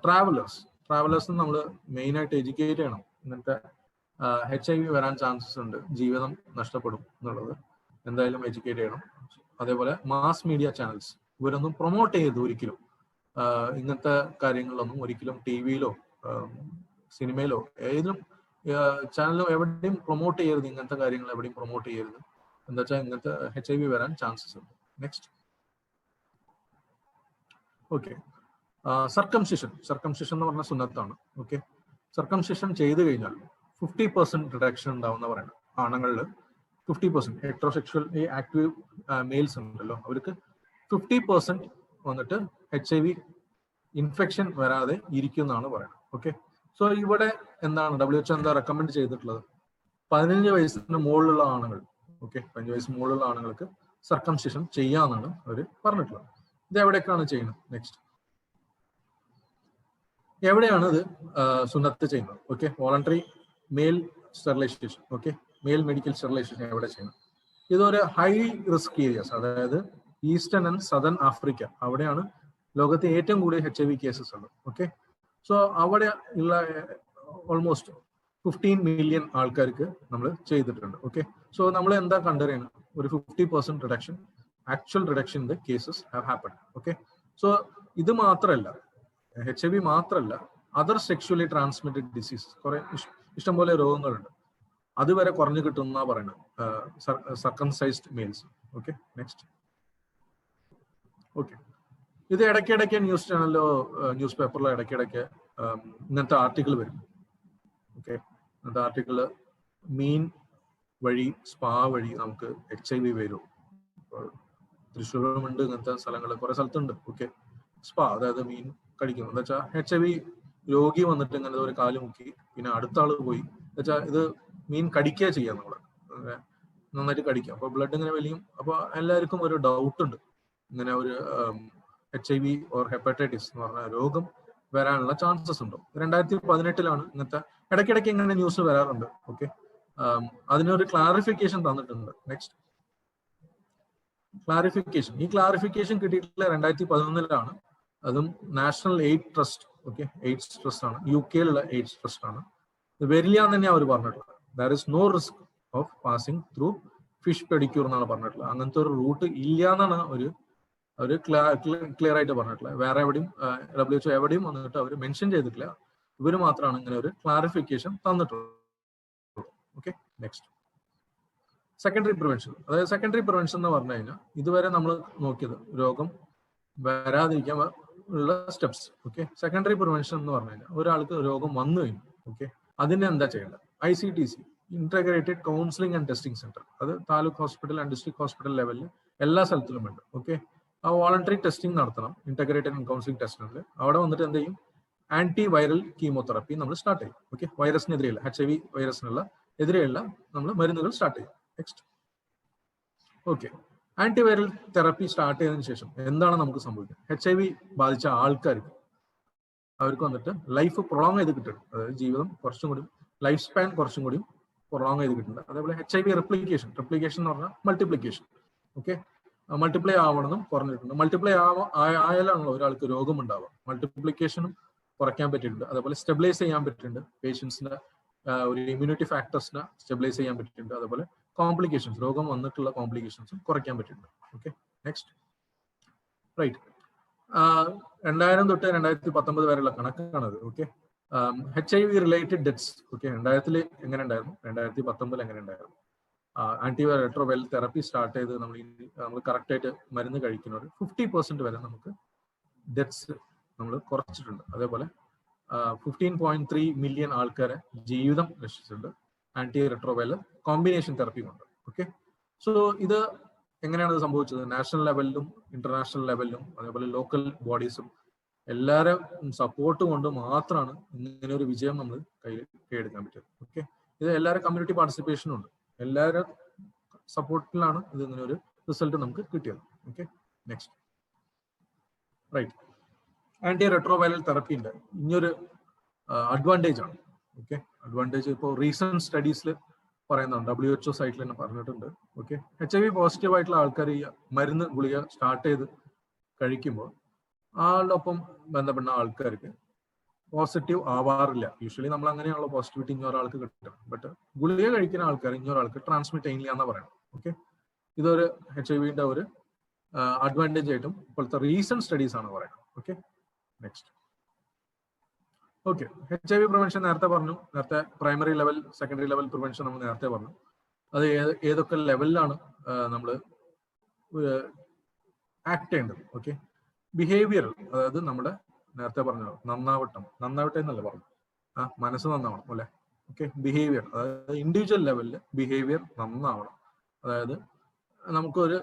ട്രാവലേഴ്സ് നമ്മൾ മെയിനായിട്ട് എഡ്യൂക്കേറ്റ് ചെയ്യണം. ഇങ്ങനത്തെ HIV വരാൻ ചാൻസസ് ഉണ്ട്, ജീവിതം നഷ്ടപ്പെടും എന്നുള്ളത് എന്തായാലും എഡ്യൂക്കേറ്റ് ചെയ്യണം. അതേപോലെ മാസ് മീഡിയ ചാനൽസ് ഇവരൊന്നും പ്രൊമോട്ട് ചെയ്യരുത് ഒരിക്കലും. ഇങ്ങനത്തെ കാര്യങ്ങളിലൊന്നും ഒരിക്കലും TV-യിലോ സിനിമയിലോ ഏതെങ്കിലും ചാനലിലോ എവിടെയും പ്രൊമോട്ട് ചെയ്യരുത്. ഇങ്ങനത്തെ കാര്യങ്ങൾ എവിടെയും പ്രൊമോട്ട് ചെയ്യരുത്. എന്താ വെച്ചാൽ ഇങ്ങനത്തെ HIV വരാൻ ചാൻസസ് ഉണ്ട്. നെക്സ്റ്റ്. ഓക്കെ, സർക്കംസിഷൻ എന്ന് പറഞ്ഞ സുന്നത്താണ്. ഓക്കെ, സർക്കംസിഷൻ ചെയ്തു കഴിഞ്ഞാൽ 50% റിഡക്ഷൻ ഉണ്ടാവുന്ന പറയുന്നത്. ആണുങ്ങളിൽ 50%, ഹെറ്ററോസെക്ഷൽ ആക്റ്റീവ് മെയിൽസ് ഉണ്ടല്ലോ, അവർക്ക് 50% വന്നിട്ട് HIV ഇൻഫെക്ഷൻ വരാതെ ഇരിക്കുമെന്നാണ് പറയുന്നത്. ഓക്കെ, സോ ഇവിടെ എന്താണ് WHO എന്താ റെക്കമെൻഡ് ചെയ്തിട്ടുള്ളത്? 15 വയസ്സിന് മുകളിലുള്ള ആണുങ്ങൾ, ഓക്കെ, 15 വയസ്സിന് മുകളിലുള്ള ആണുങ്ങൾക്ക് സർക്കംസിഷൻ ചെയ്യാന്നാണ് അവർ പറഞ്ഞിട്ടുള്ളത്. ഇത് എവിടേക്കാണ് ചെയ്യുന്നത്? നെക്സ്റ്റ്. എവിടെയാണ് ഇത് സുന്നത്ത് ചെയ്യുന്നത്? Okay, voluntary male sterilisation, okay, male medical sterilisation എവിടെ ചെയ്യുന്നത്? ഇതൊരു ഹൈ റിസ്ക് ഏരിയാസ്, അതായത് ഈസ്റ്റേൺ ആൻഡ് സദൺ ആഫ്രിക്ക, അവിടെയാണ് ലോകത്തെ ഏറ്റവും കൂടുതൽ HIV കേസസ് ഉള്ളത്. ഓക്കെ, സോ അവിടെ ഉള്ള ഓൾമോസ്റ്റ് 15 മില്യൺ ആൾക്കാർക്ക് നമ്മൾ ചെയ്തിട്ടുണ്ട്. ഓക്കെ, സോ നമ്മൾ എന്താ കണ്ടുവരുന്നത്? ഒരു 50% reduction, actual reduction in the cases have happen. Okay, so ഇത് മാത്രമല്ല, HIV മാത്രമല്ല, അതർ സെക്ഷുവലി ട്രാൻസ്മിറ്റഡ് ഡിസീസസ്, കുറെ ഇഷ്ടംപോലെ രോഗങ്ങളുണ്ട്, അതുവരെ കുറഞ്ഞു കിട്ടുന്ന പറയുന്നത് circumcised males. Okay, next. Okay, ഇത് ഇടയ്ക്കിടയ്ക്ക് ന്യൂസ് ചാനലിലോ ന്യൂസ് പേപ്പറിലോ ഇടയ്ക്കിടയ്ക്ക് ഇങ്ങനത്തെ ആർട്ടിക്കിൾ വരും. ഓക്കെ, ഇങ്ങനത്തെ ആർട്ടിക്കിള് മീൻ വഴി, സ്പാ വഴി നമുക്ക് HIV വരും. തൃശ്ശൂരുമുണ്ട്, ഇങ്ങനത്തെ സ്ഥലങ്ങൾ കുറെ സ്ഥലത്തുണ്ട്. ഓക്കെ, സ്പാ, അതായത് മീൻ കഴിക്കുന്നു. എന്താ വെച്ചാൽ HIV രോഗി വന്നിട്ട് ഇങ്ങനെ ഒരു കാല് മുക്കി, പിന്നെ അടുത്ത ആള് പോയി, എന്നുവെച്ചാൽ ഇത് മീൻ കടിക്കുക ചെയ്യാം, നമ്മള് നന്നായിട്ട് കടിക്കാം, അപ്പൊ ബ്ലഡ് ഇങ്ങനെ വലിയും. അപ്പൊ എല്ലാവർക്കും ഒരു ഡൗട്ട് ഉണ്ട്, ഇങ്ങനെ ഒരു HIV ഓർ ഹെപ്പറ്റൈറ്റിസ് എന്ന് പറഞ്ഞ രോഗം വരാനുള്ള ചാൻസസ് ഉണ്ടോ? 2018 ഇങ്ങനത്തെ ഇടയ്ക്കിടയ്ക്ക് ഇങ്ങനെ ന്യൂസ് വരാറുണ്ട്. ഓക്കെ, അതിനൊരു ക്ലാരിഫിക്കേഷൻ തന്നിട്ടുണ്ട്. നെക്സ്റ്റ്. ക്ലാരിഫിക്കേഷൻ, ഈ ക്ലാരിഫിക്കേഷൻ കിട്ടിയിട്ടുള്ള 2011 അതും national aid trust, okay, AIDS trust ആണ്, UK-യിലുള്ള എയ്ഡ്സ് ട്രസ്റ്റ് ആണ്. വരില്ല എന്ന് തന്നെ അവർ പറഞ്ഞിട്ടുള്ളത്. There is no risk of passing through fish pedicure എന്നാണ് പറഞ്ഞിട്ടുള്ളത്. അങ്ങനത്തെ ഒരു റൂട്ട് ഇല്ല എന്നാണ് ഒരു ക്ലിയർ ആയിട്ട് പറഞ്ഞിട്ടുള്ളത്. വേറെ എവിടെയും WHO എവിടെയും വന്നിട്ട് അവർ മെൻഷൻ ചെയ്തിട്ടില്ല. ഇവർ മാത്രമാണ് ഇങ്ങനെ ഒരു ക്ലാരിഫിക്കേഷൻ തന്നിട്ടുള്ളത്. Okay, next secondary prevention. അതായത് സെക്കൻഡറി പ്രിവെൻഷൻ എന്ന് പറഞ്ഞു കഴിഞ്ഞാൽ ഇതുവരെ നമ്മൾ നോക്കിയത് രോഗം വരാതിരിക്കാൻ ഉള്ള സ്റ്റെപ്സ്. ഓക്കെ, സെക്കൻഡറി പ്രിവെൻഷൻ എന്ന് പറഞ്ഞു കഴിഞ്ഞാൽ ഒരാൾക്ക് രോഗം വന്നു കഴിഞ്ഞു, ഓക്കെ, അതിന് എന്താ ചെയ്യേണ്ടത്? ICTC, integrated counselling and testing centre, അത് taluk hospital and district hospital ലെവലിൽ എല്ലാ സ്ഥലത്തിലും ഉണ്ട്. ഓക്കെ, ആ വോളണ്ടറി ടെസ്റ്റിംഗ് നടത്തണം, ഇന്റഗ്രേറ്റഡ് കൗൺസിലിംഗ് ടെസ്റ്റിംഗ്. അവിടെ വന്നിട്ട് എന്ത് ചെയ്യും? ആന്റി വൈറൽ കീമോതെറാപ്പി നമ്മൾ സ്റ്റാർട്ട് ചെയ്യും. ഓക്കെ, വൈറസിനെതിരെയുള്ള HIV വൈറസിനുള്ള എതിരെയുള്ള നമ്മൾ മരുന്നുകൾ സ്റ്റാർട്ട് ചെയ്യും. Next, okay, antiviral therapy start ചെയ്തതിനു ശേഷം എന്താണ് നമുക്ക് സംഭവിക്കുന്നത്? HIV ബാധിച്ച ആൾക്കാർക്ക് അവർക്ക് വന്നിട്ട് ലൈഫ് പ്രൊളോങ് ചെയ്ത് കിട്ടുന്നുണ്ട്. അതായത് ജീവിതം കുറച്ചും കൂടി, ലൈഫ് സ്പാൻ കുറച്ചും കൂടി പ്രൊളോങ് ചെയ്ത് കിട്ടുന്നുണ്ട്. അതേപോലെ HIV റെപ്ലിക്കേഷൻ എന്ന് പറഞ്ഞാൽ മൾട്ടിപ്ലിക്കേഷൻ. ഓക്കെ, മൾട്ടിപ്ലൈ ആവണമെന്നും കുറഞ്ഞിട്ടുണ്ട്. മൾട്ടിപ്ലൈ ആയാലാണല്ലോ ഒരാൾക്ക് രോഗം ഉണ്ടാവുക. മൾട്ടിപ്ലിക്കേഷനും കുറയ്ക്കാൻ പറ്റിയിട്ടുണ്ട്. അതേപോലെ സ്റ്റെബിലൈസ് ചെയ്യാൻ പറ്റിയിട്ടുണ്ട്. പേഷ്യൻസിന്റെ ഒരു ഇമ്മ്യൂണിറ്റി ഫാക്ടേഴ്സിനെ സ്റ്റെബിലൈസ് ചെയ്യാൻ പറ്റിയിട്ടുണ്ട്. അതേപോലെ കോംപ്ലിക്കേഷൻസ്, രോഗം വന്നിട്ടുള്ള കോംപ്ലിക്കേഷൻസും കുറയ്ക്കാൻ പറ്റിയിട്ടുണ്ട്. Okay, next, right. 2000 തൊട്ട് 2019 വരെയുള്ള കണക്കാണത്. Okay, HIV related deaths, okay, 2000 എങ്ങനെ ഉണ്ടായിരുന്നു, 2019 എങ്ങനെ ഉണ്ടായിരുന്നു? ആന്റിറെട്രോവൈറൽ തെറാപ്പി സ്റ്റാർട്ട് ചെയ്ത് നമ്മൾ കറക്റ്റ് ആയിട്ട് മരുന്ന് കഴിക്കുന്നവർ 50% വരെ നമുക്ക് ഡെത്ത്സ് നമ്മൾ കുറച്ചിട്ടുണ്ട്. അതേപോലെ 15.3 മില്യൺ ആൾക്കാരെ ജീവിതം രക്ഷിച്ചിട്ടുണ്ട് ആന്റിറെട്രോവൈറൽ കോമ്പിനേഷൻ തെറാപ്പി കൊണ്ട്. ഓക്കെ, സോ ഇത് എങ്ങനെയാണ് ഇത് സംഭവിച്ചത്? നാഷണൽ ലെവലിലും ഇന്റർനാഷണൽ ലെവലിലും അതേപോലെ ലോക്കൽ ബോഡീസും എല്ലാവരും സപ്പോർട്ട് കൊണ്ട് മാത്രമാണ് ഇങ്ങനെ ഒരു വിജയം നമ്മൾ കൈയെടുക്കാൻ പറ്റിയത്. ഓക്കെ, ഇത് എല്ലാവരും കമ്മ്യൂണിറ്റി പാർട്ടിസിപ്പേഷനും ഉണ്ട്. എല്ലാവരും സപ്പോർട്ടിലാണ് ഇത് ഇങ്ങനെ ഒരു റിസൾട്ട് നമുക്ക് കിട്ടിയത്. Okay, next, right. ആന്റിറെട്രോവൈറൽ തെറാപ്പിന്റെ ഇനിയൊരു അഡ്വാൻറ്റേജ് ആണ്. ഓക്കെ, അഡ്വാൻറ്റേജ് ഇപ്പോൾ റീസെന്റ് സ്റ്റഡീസിൽ പറയുന്നുണ്ട്, WHO സൈറ്റിൽ തന്നെ പറഞ്ഞിട്ടുണ്ട്. ഓക്കെ, HIV പോസിറ്റീവ് ആയിട്ടുള്ള ആൾക്കാർ ഈ മരുന്ന് ഗുളിക സ്റ്റാർട്ട് ചെയ്ത് കഴിക്കുമ്പോൾ ആളുടെ ഒപ്പം ബന്ധപ്പെടുന്ന ആൾക്കാർക്ക് പോസിറ്റീവ് ആവാറില്ല. യൂഷ്വലി നമ്മൾ അങ്ങനെയുള്ള പോസിറ്റിവിറ്റി ഇന്നൊരാൾക്ക് കിട്ടും. ബട്ട് ഗുളിക കഴിക്കുന്ന ആൾക്കാർ ഇന്നൊരാൾക്ക് ട്രാൻസ്മിറ്റ് ചെയ്യില്ല എന്നാ പറയുന്നത്. ഓക്കെ, ഇതൊരു HIV ഒരു അഡ്വാൻറ്റേജ് ആയിട്ടും ഇപ്പോഴത്തെ റീസെന്റ് സ്റ്റഡീസ് ആണ് പറയുന്നത്. Okay, next, okay, HIV prevention നേരത്തെ പറഞ്ഞു. നേരത്തെ primary level, secondary level prevention നമ്മൾ നേരത്തെ പറഞ്ഞു. അത് ഏതൊക്കെ ലെവലിലാണ് നമ്മൾ ആക്ട് ചെയ്യേണ്ടത്? ഓക്കെ, ബിഹേവിയറൽ, അതായത് നമ്മുടെ നേരത്തെ പറഞ്ഞു നന്നാവട്ടെ എന്നല്ല പറഞ്ഞു, മനസ്സ് നന്നാവണം അല്ലെ. ഓക്കെ, ബിഹേവിയർ, അതായത് ഇൻഡിവിജ്വൽ ലെവലിൽ ബിഹേവിയർ നന്നാവണം. അതായത് നമുക്കൊരു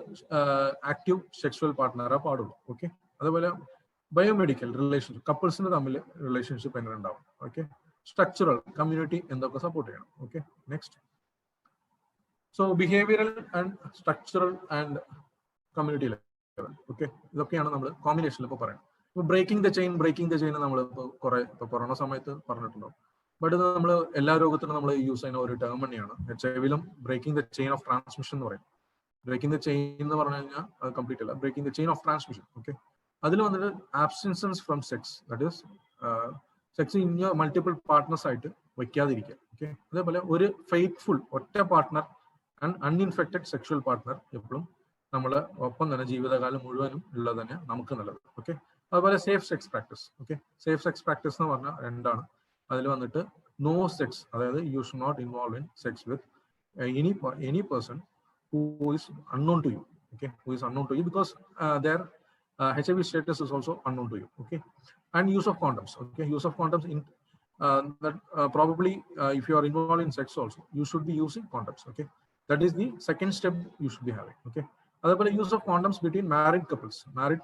ആക്റ്റീവ് സെക്ഷുവൽ പാർട്ട്ണറെ പാടുള്ളൂ. ഓക്കെ, അതുപോലെ ബയോമെഡിക്കൽ റിലേഷൻഷിപ്പ്, കപ്പിൾസിന് തമ്മിൽ റിലേഷൻഷിപ്പ് എങ്ങനെ ഉണ്ടാവും? ഓക്കെ, സ്ട്രക്ചറൽ, കമ്മ്യൂണിറ്റി എന്തൊക്കെ സപ്പോർട്ട് ചെയ്യണം? Okay, next, so behavioural and structural and community level. Okay, ഇതൊക്കെയാണ് നമ്മൾ കോമ്പിനേഷനിൽ ഇപ്പോൾ പറയുന്നത്. ഇപ്പോൾ ബ്രേക്കിംഗ് ദ ചെയിൻ നമ്മൾ കുറെ കൊറോണ സമയത്ത് പറഞ്ഞിട്ടുണ്ടാവും. ബട്ട് ഇത് നമ്മൾ എല്ലാ രോഗത്തിനും നമ്മൾ യൂസ് ചെയ്യുന്ന ഒരു ടേം തന്നെയാണ്. HIV-ലും breaking the chain of transmission എന്ന് പറയും. ബ്രേക്കിംഗ് ദ ചെയിൻ എന്ന് പറഞ്ഞു കഴിഞ്ഞാൽ അത് കംപ്ലീറ്റ് അല്ല, breaking the chain of transmission. Okay, അതിൽ വന്നിട്ട് abstinence from sex, that is sex in multiple partners ആയിട്ട് വയ്ക്കാതിരിക്കുക. ഓക്കെ, അതേപോലെ ഒരു ഫെയ്ത്ത്ഫുൾ ഒറ്റ partner and uninfected sexual partner എപ്പോഴും നമ്മളെ ഒപ്പം തന്നെ ജീവിതകാലം മുഴുവനും ഉള്ളത് തന്നെ നമുക്ക് നല്ലത്. ഓക്കെ, അതുപോലെ safe sex practice. Okay, safe sex practice എന്ന് പറഞ്ഞാൽ രണ്ടാണ്. അതിൽ വന്നിട്ട് നോ സെക്സ്, അതായത് you should not involve in sex with any person who is unknown to you. Okay, who is unknown to you because their HIV status is also unknown to you. Okay, and use of condoms. Okay, use of condoms in that probably if you are involved in sex also, you should be using condoms. Okay, that is the second step you should be having. Okay, അതേപോലെ use of condoms between married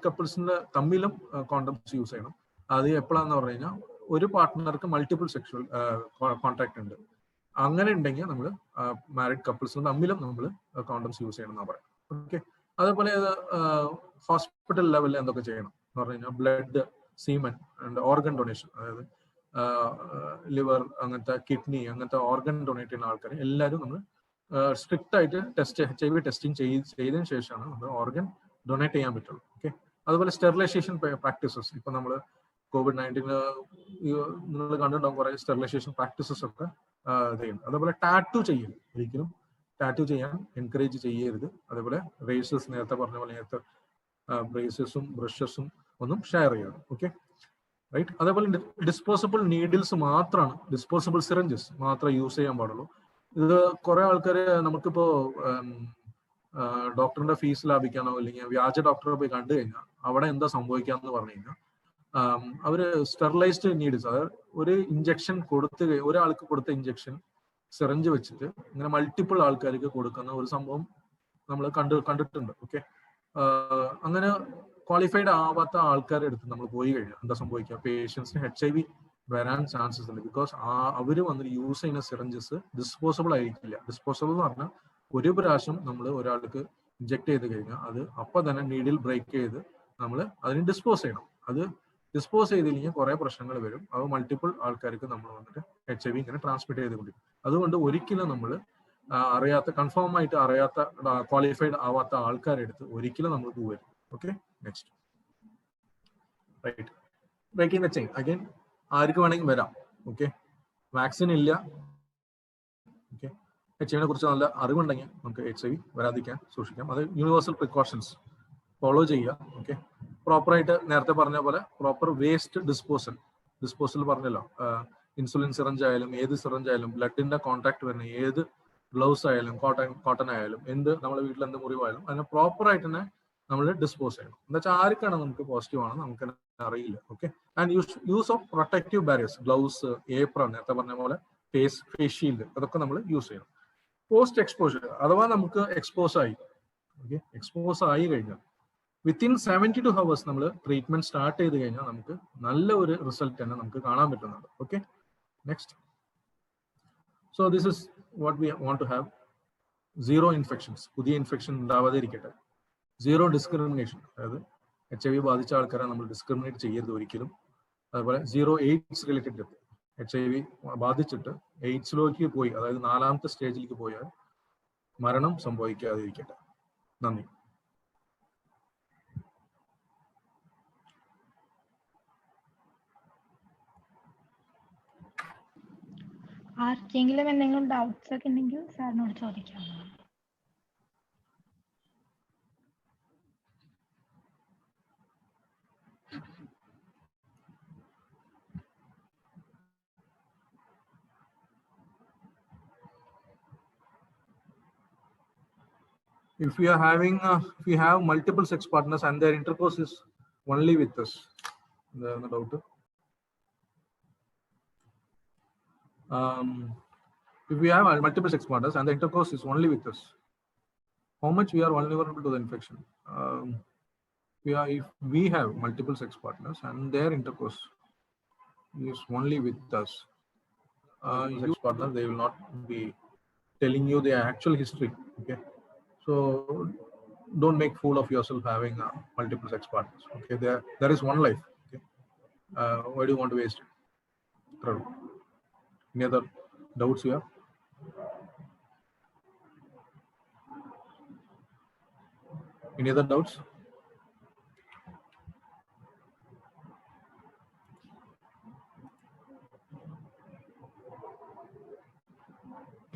കപ്പിൾസിന്റെ തമ്മിലും condoms use ചെയ്യണം. അത് എപ്പോഴാന്ന് പറഞ്ഞു കഴിഞ്ഞാൽ ഒരു പാർട്ട്ണർക്ക് multiple sexual contact ഉണ്ട്, അങ്ങനെ ഉണ്ടെങ്കിൽ നമ്മൾ മാരിഡ് കപ്പിൾസിന് തമ്മിലും നമ്മൾ കോണ്ടംസ് യൂസ് ചെയ്യണം എന്നാണ് പറയുന്നത്. ഓക്കെ, അതേപോലെ ഹോസ്പിറ്റൽ ലെവലിൽ എന്തൊക്കെ ചെയ്യണം എന്ന് പറഞ്ഞു കഴിഞ്ഞാൽ blood, semen and organ donation, അതായത് ലിവർ, അങ്ങനത്തെ കിഡ്നി, അങ്ങനത്തെ ഓർഗൻ ഡൊണേറ്റ് ചെയ്യുന്ന ആൾക്കാർ എല്ലാവരും നമ്മൾ സ്ട്രിക്റ്റ് ആയിട്ട് HIV ടെസ്റ്റിംഗ് ചെയ്തതിനു ശേഷമാണ് നമ്മൾ ഓർഗൻ ഡൊണേറ്റ് ചെയ്യാൻ പറ്റുള്ളൂ. ഓക്കെ, അതുപോലെ സ്റ്റെറിലൈസേഷൻ പ്രാക്ടീസസ്, ഇപ്പൊ നമ്മൾ COVID-19 നിങ്ങൾ കണ്ടിട്ടുണ്ടാവും കുറെ സ്റ്റെറിലൈസേഷൻ പ്രാക്ടീസസ് ഒക്കെ ചെയ്യുന്നത്. അതുപോലെ ടാറ്റു ചെയ്യൽ, ഒരിക്കലും ടാറ്റു ചെയ്യാൻ എൻകറേജ് ചെയ്യരുത്. അതേപോലെ റേസസ് നേരത്തെ പറഞ്ഞ പോലെ നേരത്തെ ബ്രേസസും ബ്രഷസും ഒന്നും ഷെയർ ചെയ്യണം. Okay right. അതേപോലെ ഡിസ്പോസിബിൾ നീഡിൽസ് മാത്രമാണ്, ഡിസ്പോസിബിൾ സിറിഞ്ചസ് മാത്രമേ യൂസ് ചെയ്യാൻ പാടുള്ളൂ. ഇത് കുറെ ആൾക്കാർ നമുക്കിപ്പോ ഡോക്ടറിന്റെ ഫീസ് ലാഭിക്കാനോ അല്ലെങ്കിൽ വ്യാജ ഡോക്ടറെ പോയി കണ്ടു കഴിഞ്ഞാൽ അവിടെ എന്താ സംഭവിക്കാന്ന് പറഞ്ഞു കഴിഞ്ഞാൽ അവര് സ്റ്റെറിലൈസ്ഡ് നീഡിൽസ്, അതായത് ഒരു ഇഞ്ചക്ഷൻ ഒരാൾക്ക് കൊടുത്ത ഇഞ്ചക്ഷൻ സിറിഞ്ച് വെച്ചിട്ട് ഇങ്ങനെ മൾട്ടിപ്പിൾ ആൾക്കാർക്ക് കൊടുക്കുന്ന ഒരു സംഭവം നമ്മൾ കണ്ടിട്ടുണ്ട്. ഓക്കെ, അങ്ങനെ ക്വാളിഫൈഡ് ആവാത്ത ആൾക്കാരുടെ അടുത്ത് നമ്മൾ പോയി കഴിഞ്ഞാൽ എന്താ സംഭവിക്കുക, പേഷ്യൻസിന് HIV വരാൻ ചാൻസസ് ഉണ്ട്. ബിക്കോസ് അവർ വന്നിട്ട് യൂസ് ചെയ്യുന്ന സിറിഞ്ചസ് ഡിസ്പോസിബിൾ ആയിരിക്കില്ല. ഡിസ്പോസിബിൾ എന്ന് പറഞ്ഞാൽ ഒരു പ്രാവശ്യം നമ്മൾ ഒരാൾക്ക് ഇഞ്ചെക്ട് ചെയ്ത് കഴിഞ്ഞാൽ അത് അപ്പം തന്നെ നീഡിൽ ബ്രേക്ക് ചെയ്ത് നമ്മൾ അതിന് ഡിസ്പോസ് ചെയ്യണം. അത് ഡിസ്പോസ് ചെയ്തില്ലെങ്കിൽ കുറെ പ്രശ്നങ്ങൾ വരും. അത് മൾട്ടിപ്പിൾ ആൾക്കാർക്ക് നമ്മൾ വന്നിട്ട് HIV ഇങ്ങനെ ട്രാൻസ്മിറ്റ് ചെയ്തുകൊണ്ടിരിക്കും. അതുകൊണ്ട് ഒരിക്കലും നമ്മൾ അറിയാത്ത, കൺഫേം ആയിട്ട് അറിയാത്ത, ക്വാളിഫൈഡ് ആവാത്ത ആൾക്കാരുടെ അടുത്ത് ഒരിക്കലും നമ്മൾ പോകരുത്. Okay, next right. Breaking the chain again ആർക്ക് വേണമെങ്കിൽ വരാം. ഓക്കെ, വാക്സിൻ ഇല്ല. ഓക്കെ, HIV കുറിച്ച് നല്ല അറിവുണ്ടെങ്കിൽ നമുക്ക് HIV വരാതിരിക്കാൻ സൂക്ഷിക്കാം. അത് യൂണിവേഴ്സൽ പ്രിക്കോഷൻസ് ഫോളോ ചെയ്യുക. ഓക്കെ, പ്രോപ്പറായിട്ട് നേരത്തെ പറഞ്ഞ പോലെ പ്രോപ്പർ വേസ്റ്റ് ഡിസ്പോസൽ പറഞ്ഞല്ലോ. ഇൻസുലിൻ സിറഞ്ച് ആയാലും ഏത് സിറഞ്ച് ആയാലും ബ്ലഡിന്റെ കോൺടാക്ട് വരുന്ന ഏത് ഗ്ലൗസ് ആയാലും കോട്ടൺ ആയാലും എന്ത് നമ്മുടെ വീട്ടിൽ എന്ത് മുറിവായാലും അതിനെ പ്രോപ്പറായിട്ട് തന്നെ നമ്മൾ ഡിസ്പോസ് ചെയ്യണം. എന്താ വെച്ചാൽ ആർക്കാണ് നമുക്ക് പോസിറ്റീവ് ആണ് നമുക്ക് അറിയില്ല. Okay, and use of protective barriers, gloves, apron, നേരത്തെ പറഞ്ഞ പോലെ ഫേസ് ഷീൽഡ്, അതൊക്കെ നമ്മൾ യൂസ് ചെയ്യണം. പോസ്റ്റ് എക്സ്പോഷർ അഥവാ നമുക്ക് എക്സ്പോസ് ആയി കഴിഞ്ഞാൽ വിത്തിൻ 72 hours നമ്മൾ ട്രീറ്റ്മെന്റ് സ്റ്റാർട്ട് ചെയ്ത് കഴിഞ്ഞാൽ നമുക്ക് നല്ല ഒരു റിസൾട്ട് തന്നെ നമുക്ക് കാണാൻ പറ്റുന്നുണ്ട്. Okay, next. So this is what we want to have. Zero infections, പുതിയ ഇൻഫെക്ഷൻ ഉണ്ടാവാതിരിക്കട്ടെ. സീറോ ഡിസ്ക്രിമിനേഷൻ, അതായത് HIV ബാധിച്ച ആൾക്കാരെ നമ്മൾ ഡിസ്ക്രിമിനേറ്റ് ചെയ്യരുത് ഒരിക്കലും. അതുപോലെ zero AIDS related death, HIV ബാധിച്ചിട്ട് എയ്ഡ്സിലേക്ക് പോയി, അതായത് 4ാമത്തെ സ്റ്റേജിലേക്ക് പോയാൽ മരണം സംഭവിക്കാതിരിക്കട്ടെ. നന്ദി. ആർക്കെങ്കിലും എന്തെങ്കിലും ഡൗട്ട്സ് ഒക്കെ ഉണ്ടെങ്കിൽ സാറിനോട് ചോദിക്കാം. If we have multiple sex partners and their intercourse is only with us, no doubt. If we have multiple sex partners and the intercourse is only with us, how much we are vulnerable to the infection? If we have multiple sex partners and their intercourse is only with us, sex partners, they will not be telling you their actual history. Okay, so don't make fool of yourself having multiple sex partners. Okay, there is one life. Okay, why do you want to waste it? Any other doubts here? Any other doubts?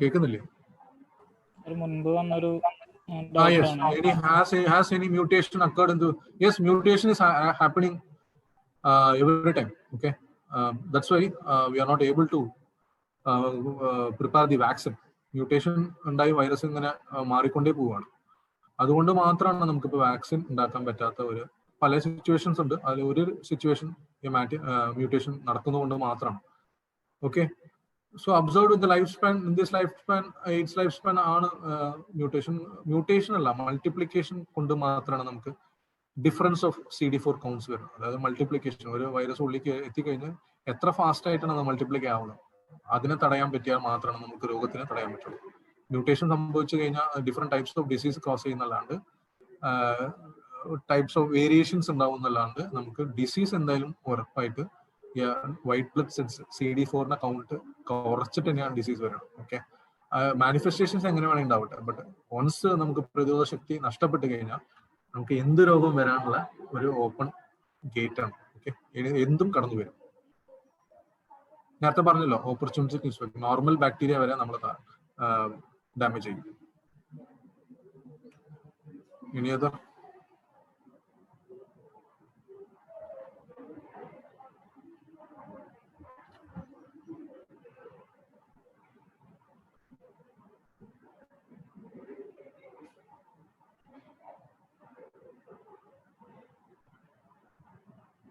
കേൾക്കുന്നില്ലേ? മുൻപ് വന്നൊരു yes, has any mutation occurred into? Yes, mutation is happening every time. Okay, that's why we are not able to prepare the vaccine. Mutation ഉണ്ടായി virus ഇങ്ങനെ മാറിക്കൊണ്ടേ പോവുകയാണ്. അതുകൊണ്ട് മാത്രമാണ് നമുക്കിപ്പോൾ vaccine ഉണ്ടാക്കാൻ പറ്റാത്ത പല സിറ്റുവേഷൻസ് ഉണ്ട്. അതിൽ ഒരു സിറ്റുവേഷൻ മ്യൂട്ടേഷൻ നടക്കുന്നതുകൊണ്ട് മാത്രമാണ്. Okay, so observed with the lifespan, in this lifespan, AIDS lifespan ആണ് മ്യൂട്ടേഷൻ അല്ല, മൾട്ടിപ്ലിക്കേഷൻ കൊണ്ട് മാത്രമാണ് നമുക്ക് ഡിഫറൻസ് ഓഫ് CD4 കൗണ്ട്സ് വരുന്നത്. അതായത് മൾട്ടിപ്ലിക്കേഷൻ, ഒരു വൈറസ് ഉള്ളിലേക്ക് എത്തിക്കഴിഞ്ഞാൽ എത്ര ഫാസ്റ്റ് ആയിട്ടാണ് അത് മൾട്ടിപ്ലിക്കേ ആവുന്നത്, അതിനെ തടയാൻ പറ്റിയാൽ മാത്രമാണ് നമുക്ക് രോഗത്തിനെ തടയാൻ പറ്റുള്ളൂ. മ്യൂട്ടേഷൻ സംഭവിച്ചു കഴിഞ്ഞാൽ different types of disease cross ചെയ്യുന്നല്ലാണ്ട് ടൈപ്സ് ഓഫ് വേരിയേഷൻസ് ഉണ്ടാവുന്നല്ലാണ്ട് നമുക്ക് ഡിസീസ് എന്തായാലും ഉറപ്പായിട്ട് white blood cells CD4 count കുറച്ചിട്ട് തന്നെയാണ് ഡിസീസ് വരുന്നത്. ഓക്കെ, മാനിഫെസ്റ്റേഷൻസ് എങ്ങനെ വേണമെങ്കിൽ ഉണ്ടാവട്ടെ, ബട്ട് വൺസ് നമുക്ക് പ്രതിരോധ ശക്തി നഷ്ടപ്പെട്ട് കഴിഞ്ഞാൽ നമുക്ക് എന്ത് രോഗം വരാനുള്ള ഒരു ഓപ്പൺ ഗേറ്റ് ആണ്. ഓക്കെ, എന്തും കടന്നു വരും. നേരത്തെ പറഞ്ഞല്ലോ, ഓപ്പർച്യൂണിറ്റി നോർമൽ ബാക്ടീരിയ വരെ നമ്മൾ ഡാമേജ് ചെയ്യും. Any other?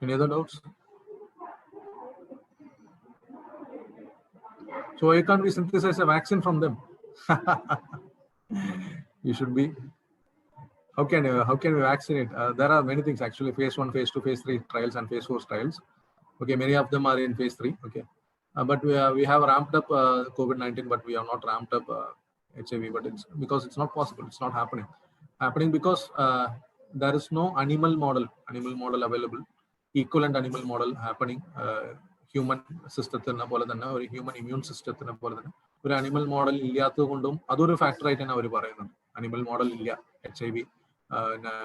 Any other doubts? So why can't we synthesize a vaccine from them? You should be. How can we vaccinate? There are many things actually. Phase 1, phase 2, phase 3 trials and phase 4 trials. Okay, many of them are in phase 3. Okay, but we have ramped up COVID-19, but we have not ramped up HIV. But it's because it's not possible. It's not happening. Happening because there is no animal model available. Equivalent animal model happening. Human system or human immune system ഒരു animal model ഇല്ലാത്തത് കൊണ്ടും അതൊരു factor ആയിട്ടാണ് അവർ പറയുന്നത്. animal model ഇല്ല HIV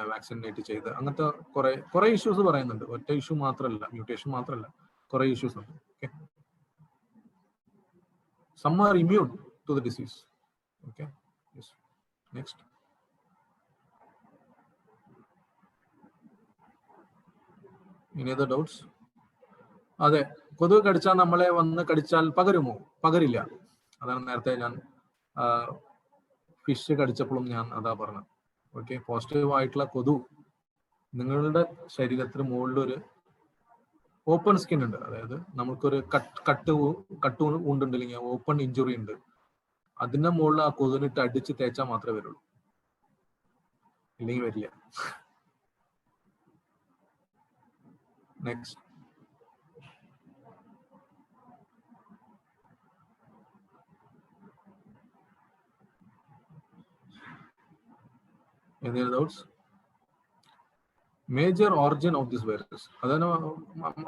vaccinate ചെയ്ത് അങ്ങനത്തെ കുറെ ഇഷ്യൂസ് പറയുന്നുണ്ട്. ഒറ്റ ഇഷ്യൂ മാത്രമല്ല, മ്യൂട്ടേഷൻ മാത്രമല്ല, കുറെ ഇഷ്യൂസ് ഉണ്ട്. Okay, some are immune to the disease. Okay, yes. Next. Any other doubts? അതെ, കൊതുക് കടിച്ചാൽ നമ്മളെ വന്ന് കടിച്ചാൽ പകരുമോ? പകരില്ല. അതാണ് നേരത്തെ ഞാൻ ഫിഷ് കടിച്ചപ്പോഴും ഞാൻ അതാ പറഞ്ഞത്. ഓക്കെ, പോസിറ്റീവ് ആയിട്ടുള്ള കൊതുക് നിങ്ങളുടെ ശരീരത്തിന് മുകളിലൊരു ഓപ്പൺ സ്കിൻ ഉണ്ട്. അതായത് നമുക്കൊരു കട്ട് ഉണ്ടെങ്കിൽ ഓപ്പൺ ഇഞ്ചുറി ഉണ്ട്. അതിന്റെ മുകളിൽ ആ കൊതുകിനിട്ട് അടിച്ച് തേച്ചാൽ മാത്രമേ വരുള്ളൂ, ഇല്ലെങ്കിൽ വരില്ല. Next. Any other doubts? Major origin of this virus. അതാണ്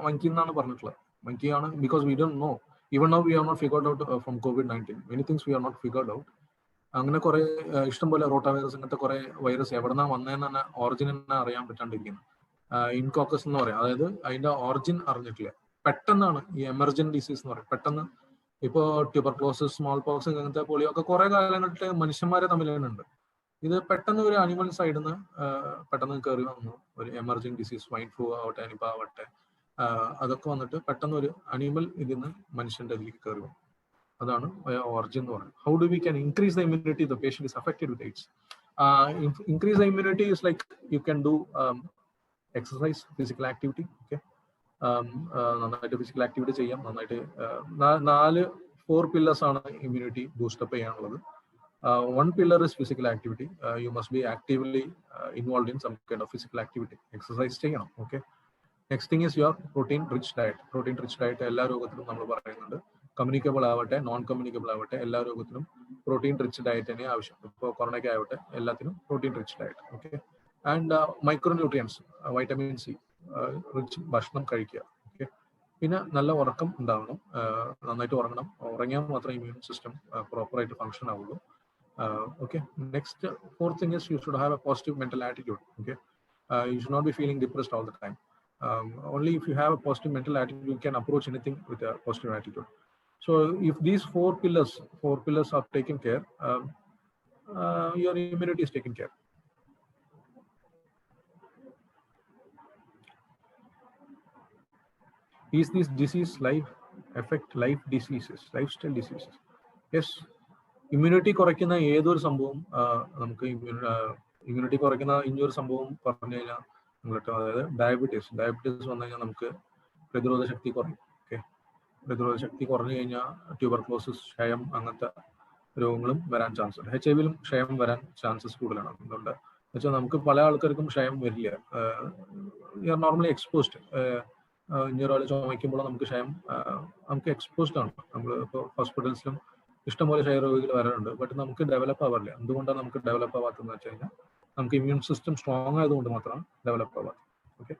monkey എന്നാണ് പറഞ്ഞിട്ടുള്ളത്. Monkey ആണ്, because we don't know. Even now we have not figured out from COVID-19. Many things we have not figured out. അങ്ങനെ കുറെ ഇഷ്ടംപോലെ rota virus, ഇങ്ങനത്തെ കുറെ virus എവിടെന്നാ വന്നതെന്ന് തന്നെ ഓറിജിൻ തന്നെ അറിയാൻ പറ്റാണ്ടിരിക്കുന്നു. ഇൻകോക്കസ് എന്ന് പറയാം. അതായത് അതിന്റെ ഓറിജിൻ അറിഞ്ഞിട്ടില്ല. പെട്ടെന്നാണ് ഈ എമർജന്റ് ഡിസീസ് എന്ന് പറയും. പെട്ടെന്ന് ഇപ്പോ ട്യൂബർക്ലോസിസ്, സ്മോൾ പോക്സ്, ഇങ്ങനത്തെ പോളിയോ ഒക്കെ കുറെ കാലങ്ങളിട്ട് മനുഷ്യന്മാരെ തമ്മിൽ തന്നെ ഉണ്ട്. ഇത് പെട്ടെന്ന് ഒരു അനിമൽ സൈഡിൽ നിന്ന് പെട്ടെന്ന് കയറി വന്നു. ഒരു എമർജിങ് ഡിസീസ്, സ്വൈൻ ഫ്ലൂ ആവട്ടെ, നിപ ആവട്ടെ, അതൊക്കെ വന്നിട്ട് പെട്ടെന്ന് ഒരു അനിമൽ ഇതിൽ നിന്ന് മനുഷ്യന്റെ അതിലേക്ക് കയറി വന്നു. അതാണ് ഓറിജിൻ എന്ന് പറയുന്നത്. How do we can increase the immunity the patient is affected with AIDS? Increase the immunity is like you can do exercise, physical activity. Okay, നന്നായിട്ട് ഫിസിക്കൽ ആക്ടിവിറ്റി ചെയ്യാം. നന്നായിട്ട് 4 pillars ആണ് ഇമ്മ്യൂണിറ്റി ബൂസ്റ്റപ്പ് ചെയ്യാനുള്ളത്. One pillar is physical activity. You must be actively involved in some kind of physical activity. Exercise ചെയ്യണം. Okay. Next thing is your protein rich diet. Protein rich diet എല്ലാ രോഗത്തിലും നമ്മൾ പറയുന്നുണ്ട്. Communicable ആവട്ടെ, non communicable ആവട്ടെ, എല്ലാ രോഗത്തിലും protein rich diet തന്നെ ആവശ്യം. ഇപ്പോൾ കൊറോണയ്ക്ക് ആവട്ടെ, എല്ലാത്തിനും protein rich diet. Okay, and micronutrients, vitamin C rich ഭക്ഷണം കഴിക്കുക. ഓക്കെ, പിന്നെ നല്ല ഉറക്കം ഉണ്ടാവണം, നന്നായിട്ട് ഉറങ്ങണം. ഉറങ്ങിയാൽ മാത്രമേ ഇമ്മ്യൂൺ സിസ്റ്റം പ്രോപ്പറായിട്ട് ഫങ്ഷൻ ആവുള്ളൂ. Okay, next, fourth thing is you should have a positive mental attitude. Okay, you should not be feeling depressed all the time. Only if you have a positive mental attitude, you can approach anything with a positive attitude. So if these 4 pillars are taken care, your immunity is taken care. Is this disease life diseases, lifestyle diseases? Yes. Immunity കുറയ്ക്കുന്ന ഏതൊരു സംഭവം നമുക്ക് immunity കുറയ്ക്കുന്ന ഇനിയൊരു സംഭവം പറഞ്ഞു കഴിഞ്ഞാൽ നിങ്ങൾക്ക്, അതായത് ഡയബറ്റീസ് വന്നു കഴിഞ്ഞാൽ നമുക്ക് പ്രതിരോധ ശക്തി കുറയും. ഓക്കെ, പ്രതിരോധ ശക്തി കുറഞ്ഞു കഴിഞ്ഞാൽ ട്യൂബർക്ലോസിസ്, ക്ഷയം, അങ്ങനത്തെ രോഗങ്ങളും വരാൻ ചാൻസ് ഉണ്ട്. HIV-ലും ക്ഷയം വരാൻ ചാൻസസ് കൂടുതലാണ്. അതുകൊണ്ട് വെച്ചാൽ നമുക്ക് പല ആൾക്കാർക്കും ക്ഷയം വരില്ല. നോർമലി എക്സ്പോസ്ഡ്, ഇനിയൊരാൾ ചുമയ്ക്കുമ്പോൾ നമുക്ക് ക്ഷയം നമുക്ക് എക്സ്പോസ്ഡ് ആണ്. നമ്മൾ ഇപ്പോൾ ഹോസ്പിറ്റൽസിലും ഇഷ്ടംപോലെ ക്ഷയരോഗികൾ വരാറുണ്ട്. ബട്ട് നമുക്ക് ഡെവലപ്പ് ആവാറില്ല. എന്തുകൊണ്ടാണ് നമുക്ക് ഡെവലപ്പ് ആവാത്തതെന്ന് വെച്ച് കഴിഞ്ഞാൽ നമുക്ക് ഇമ്മ്യൂൺ സിസ്റ്റം സ്ട്രോങ് ആയതുകൊണ്ട് മാത്രമാണ് ഡെവലപ്പ് ആവാത്തത്. Okay,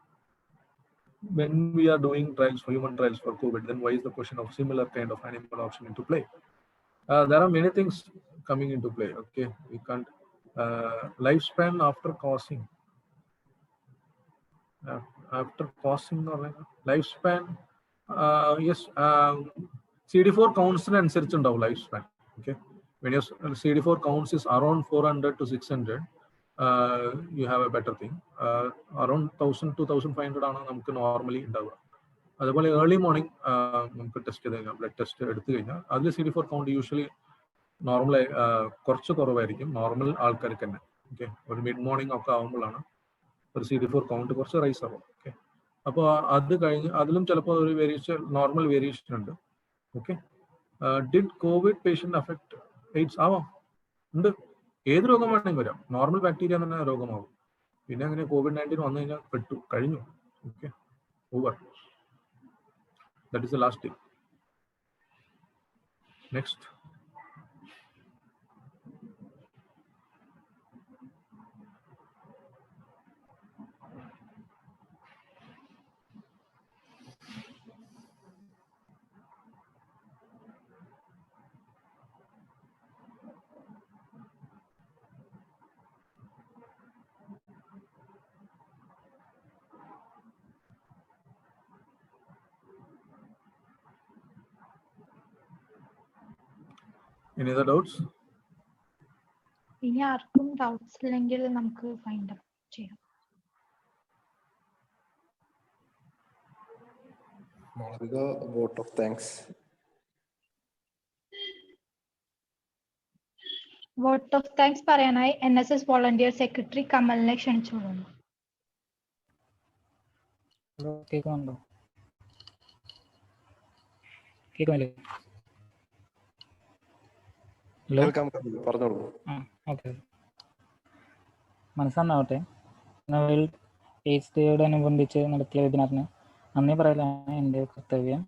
when we are doing trials for human trials for COVID, then why is the question of similar kind of animal option into play? There are many things coming into play. Okay, we can't lifespan after causing or lifespan. Yes, CD4 കൗണ്ട്സിന് അനുസരിച്ചുണ്ടാവും life span. Okay, when your CD4 counts is around 400 to 600, you have a better thing. Around 1000 to 1500 ആണ് നമുക്ക് normally ഉണ്ടാവുക. അതുപോലെ early morning നമുക്ക് test ചെയ്ത് കഴിഞ്ഞാൽ blood test എടുത്തു കഴിഞ്ഞാൽ അതിൽ CD4 കൗണ്ട് യൂഷ്വലി നോർമൽ കുറച്ച് കുറവായിരിക്കും നോർമൽ ആൾക്കാർക്ക് തന്നെ. ഓക്കെ, ഒരു മിഡ് മോർണിംഗ് ഒക്കെ ആകുമ്പോഴാണ് ഒരു CD4 കൗണ്ട് കുറച്ച് റൈസ് ആവും. ഓക്കെ, അപ്പോൾ അത് കഴിഞ്ഞ് അതിലും ചിലപ്പോൾ ഒരു വേരിയേഷൻ നോർമൽ വേരിയേഷൻ ഉണ്ട്. Okay, did Covid patient affect AIDS? ആവാം, ഉണ്ട്. ഏത് രോഗം വേണമെങ്കിൽ വരാം. നോർമൽ ബാക്ടീരിയ തന്നെ രോഗമാകും. പിന്നെ അങ്ങനെ COVID-19 വന്നു കഴിഞ്ഞാൽ കഴിഞ്ഞു. Okay, over. That is the last thing. Next. Any other doubts? ഇനി ആർക്കും ഡൗട്ട്സ് ഇല്ലെങ്കിൽ നമുക്ക് ഫൈൻഡ് അപ്പ് ചെയ്യാം. Malavika, vote of thanks. Vote of thanks പറയാനായി NSS വോളണ്ടിയർ സെക്രട്ടറി കമലിനെ ക്ഷണിച്ചുകൊള്ളുന്നു. കേൾക്കുന്നുണ്ടോ? കേൾക്കുന്നില്ലേ? ഹലോ, പറഞ്ഞോളൂ. ഓക്കെ. മനസ്സന്നാവട്ടെ, വേൾഡ് എയ്ഡ്സ് ഡേയോടനുബന്ധിച്ച് നടത്തിയ വെബിനാറിന് നന്ദി പറയലാണ് എൻ്റെ കർത്തവ്യം.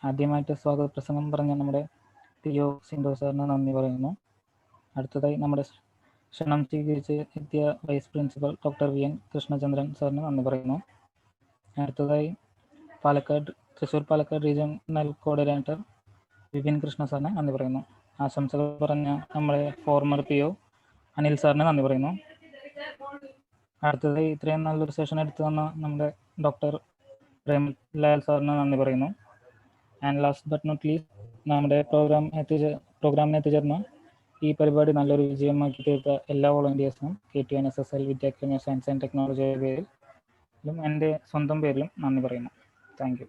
ആദ്യമായിട്ട് സ്വാഗത പ്രസംഗം പറഞ്ഞ നമ്മുടെ ടിയോ സിന്ധു സാറിന് നന്ദി പറയുന്നു. അടുത്തതായി നമ്മുടെ ക്ഷണം സ്വീകരിച്ച് എത്തിയ vice principal doctor VN Krishnachandran സാറിന് നന്ദി പറയുന്നു. അടുത്തതായി തൃശ്ശൂർ പാലക്കാട് റീജിയണൽ കോർഡിനേറ്റർ വിപിൻ കൃഷ്ണ സാറിന് നന്ദി പറയുന്നു. ആശംസകൾ പറഞ്ഞ നമ്മുടെ ഫോർമർ PO അനിൽ സാറിന് നന്ദി പറയുന്നു. അടുത്തതായി ഇത്രയും നല്ലൊരു സെഷൻ എടുത്തു തന്ന നമ്മുടെ ഡോക്ടർ പ്രേംലാൽ സാറിന് നന്ദി പറയുന്നു. And last but not least, നമ്മുടെ പ്രോഗ്രാമിന് എത്തിച്ചേർന്ന ഈ പരിപാടി നല്ലൊരു വിജയമാക്കി തീർത്ത എല്ലാ വോളണ്ടിയേഴ്സിനും KTNSSL Vidya Academy Science and ടെക്നോളജിയുടെ പേരിലും എൻ്റെ സ്വന്തം പേരിലും നന്ദി പറയുന്നു. Thank U.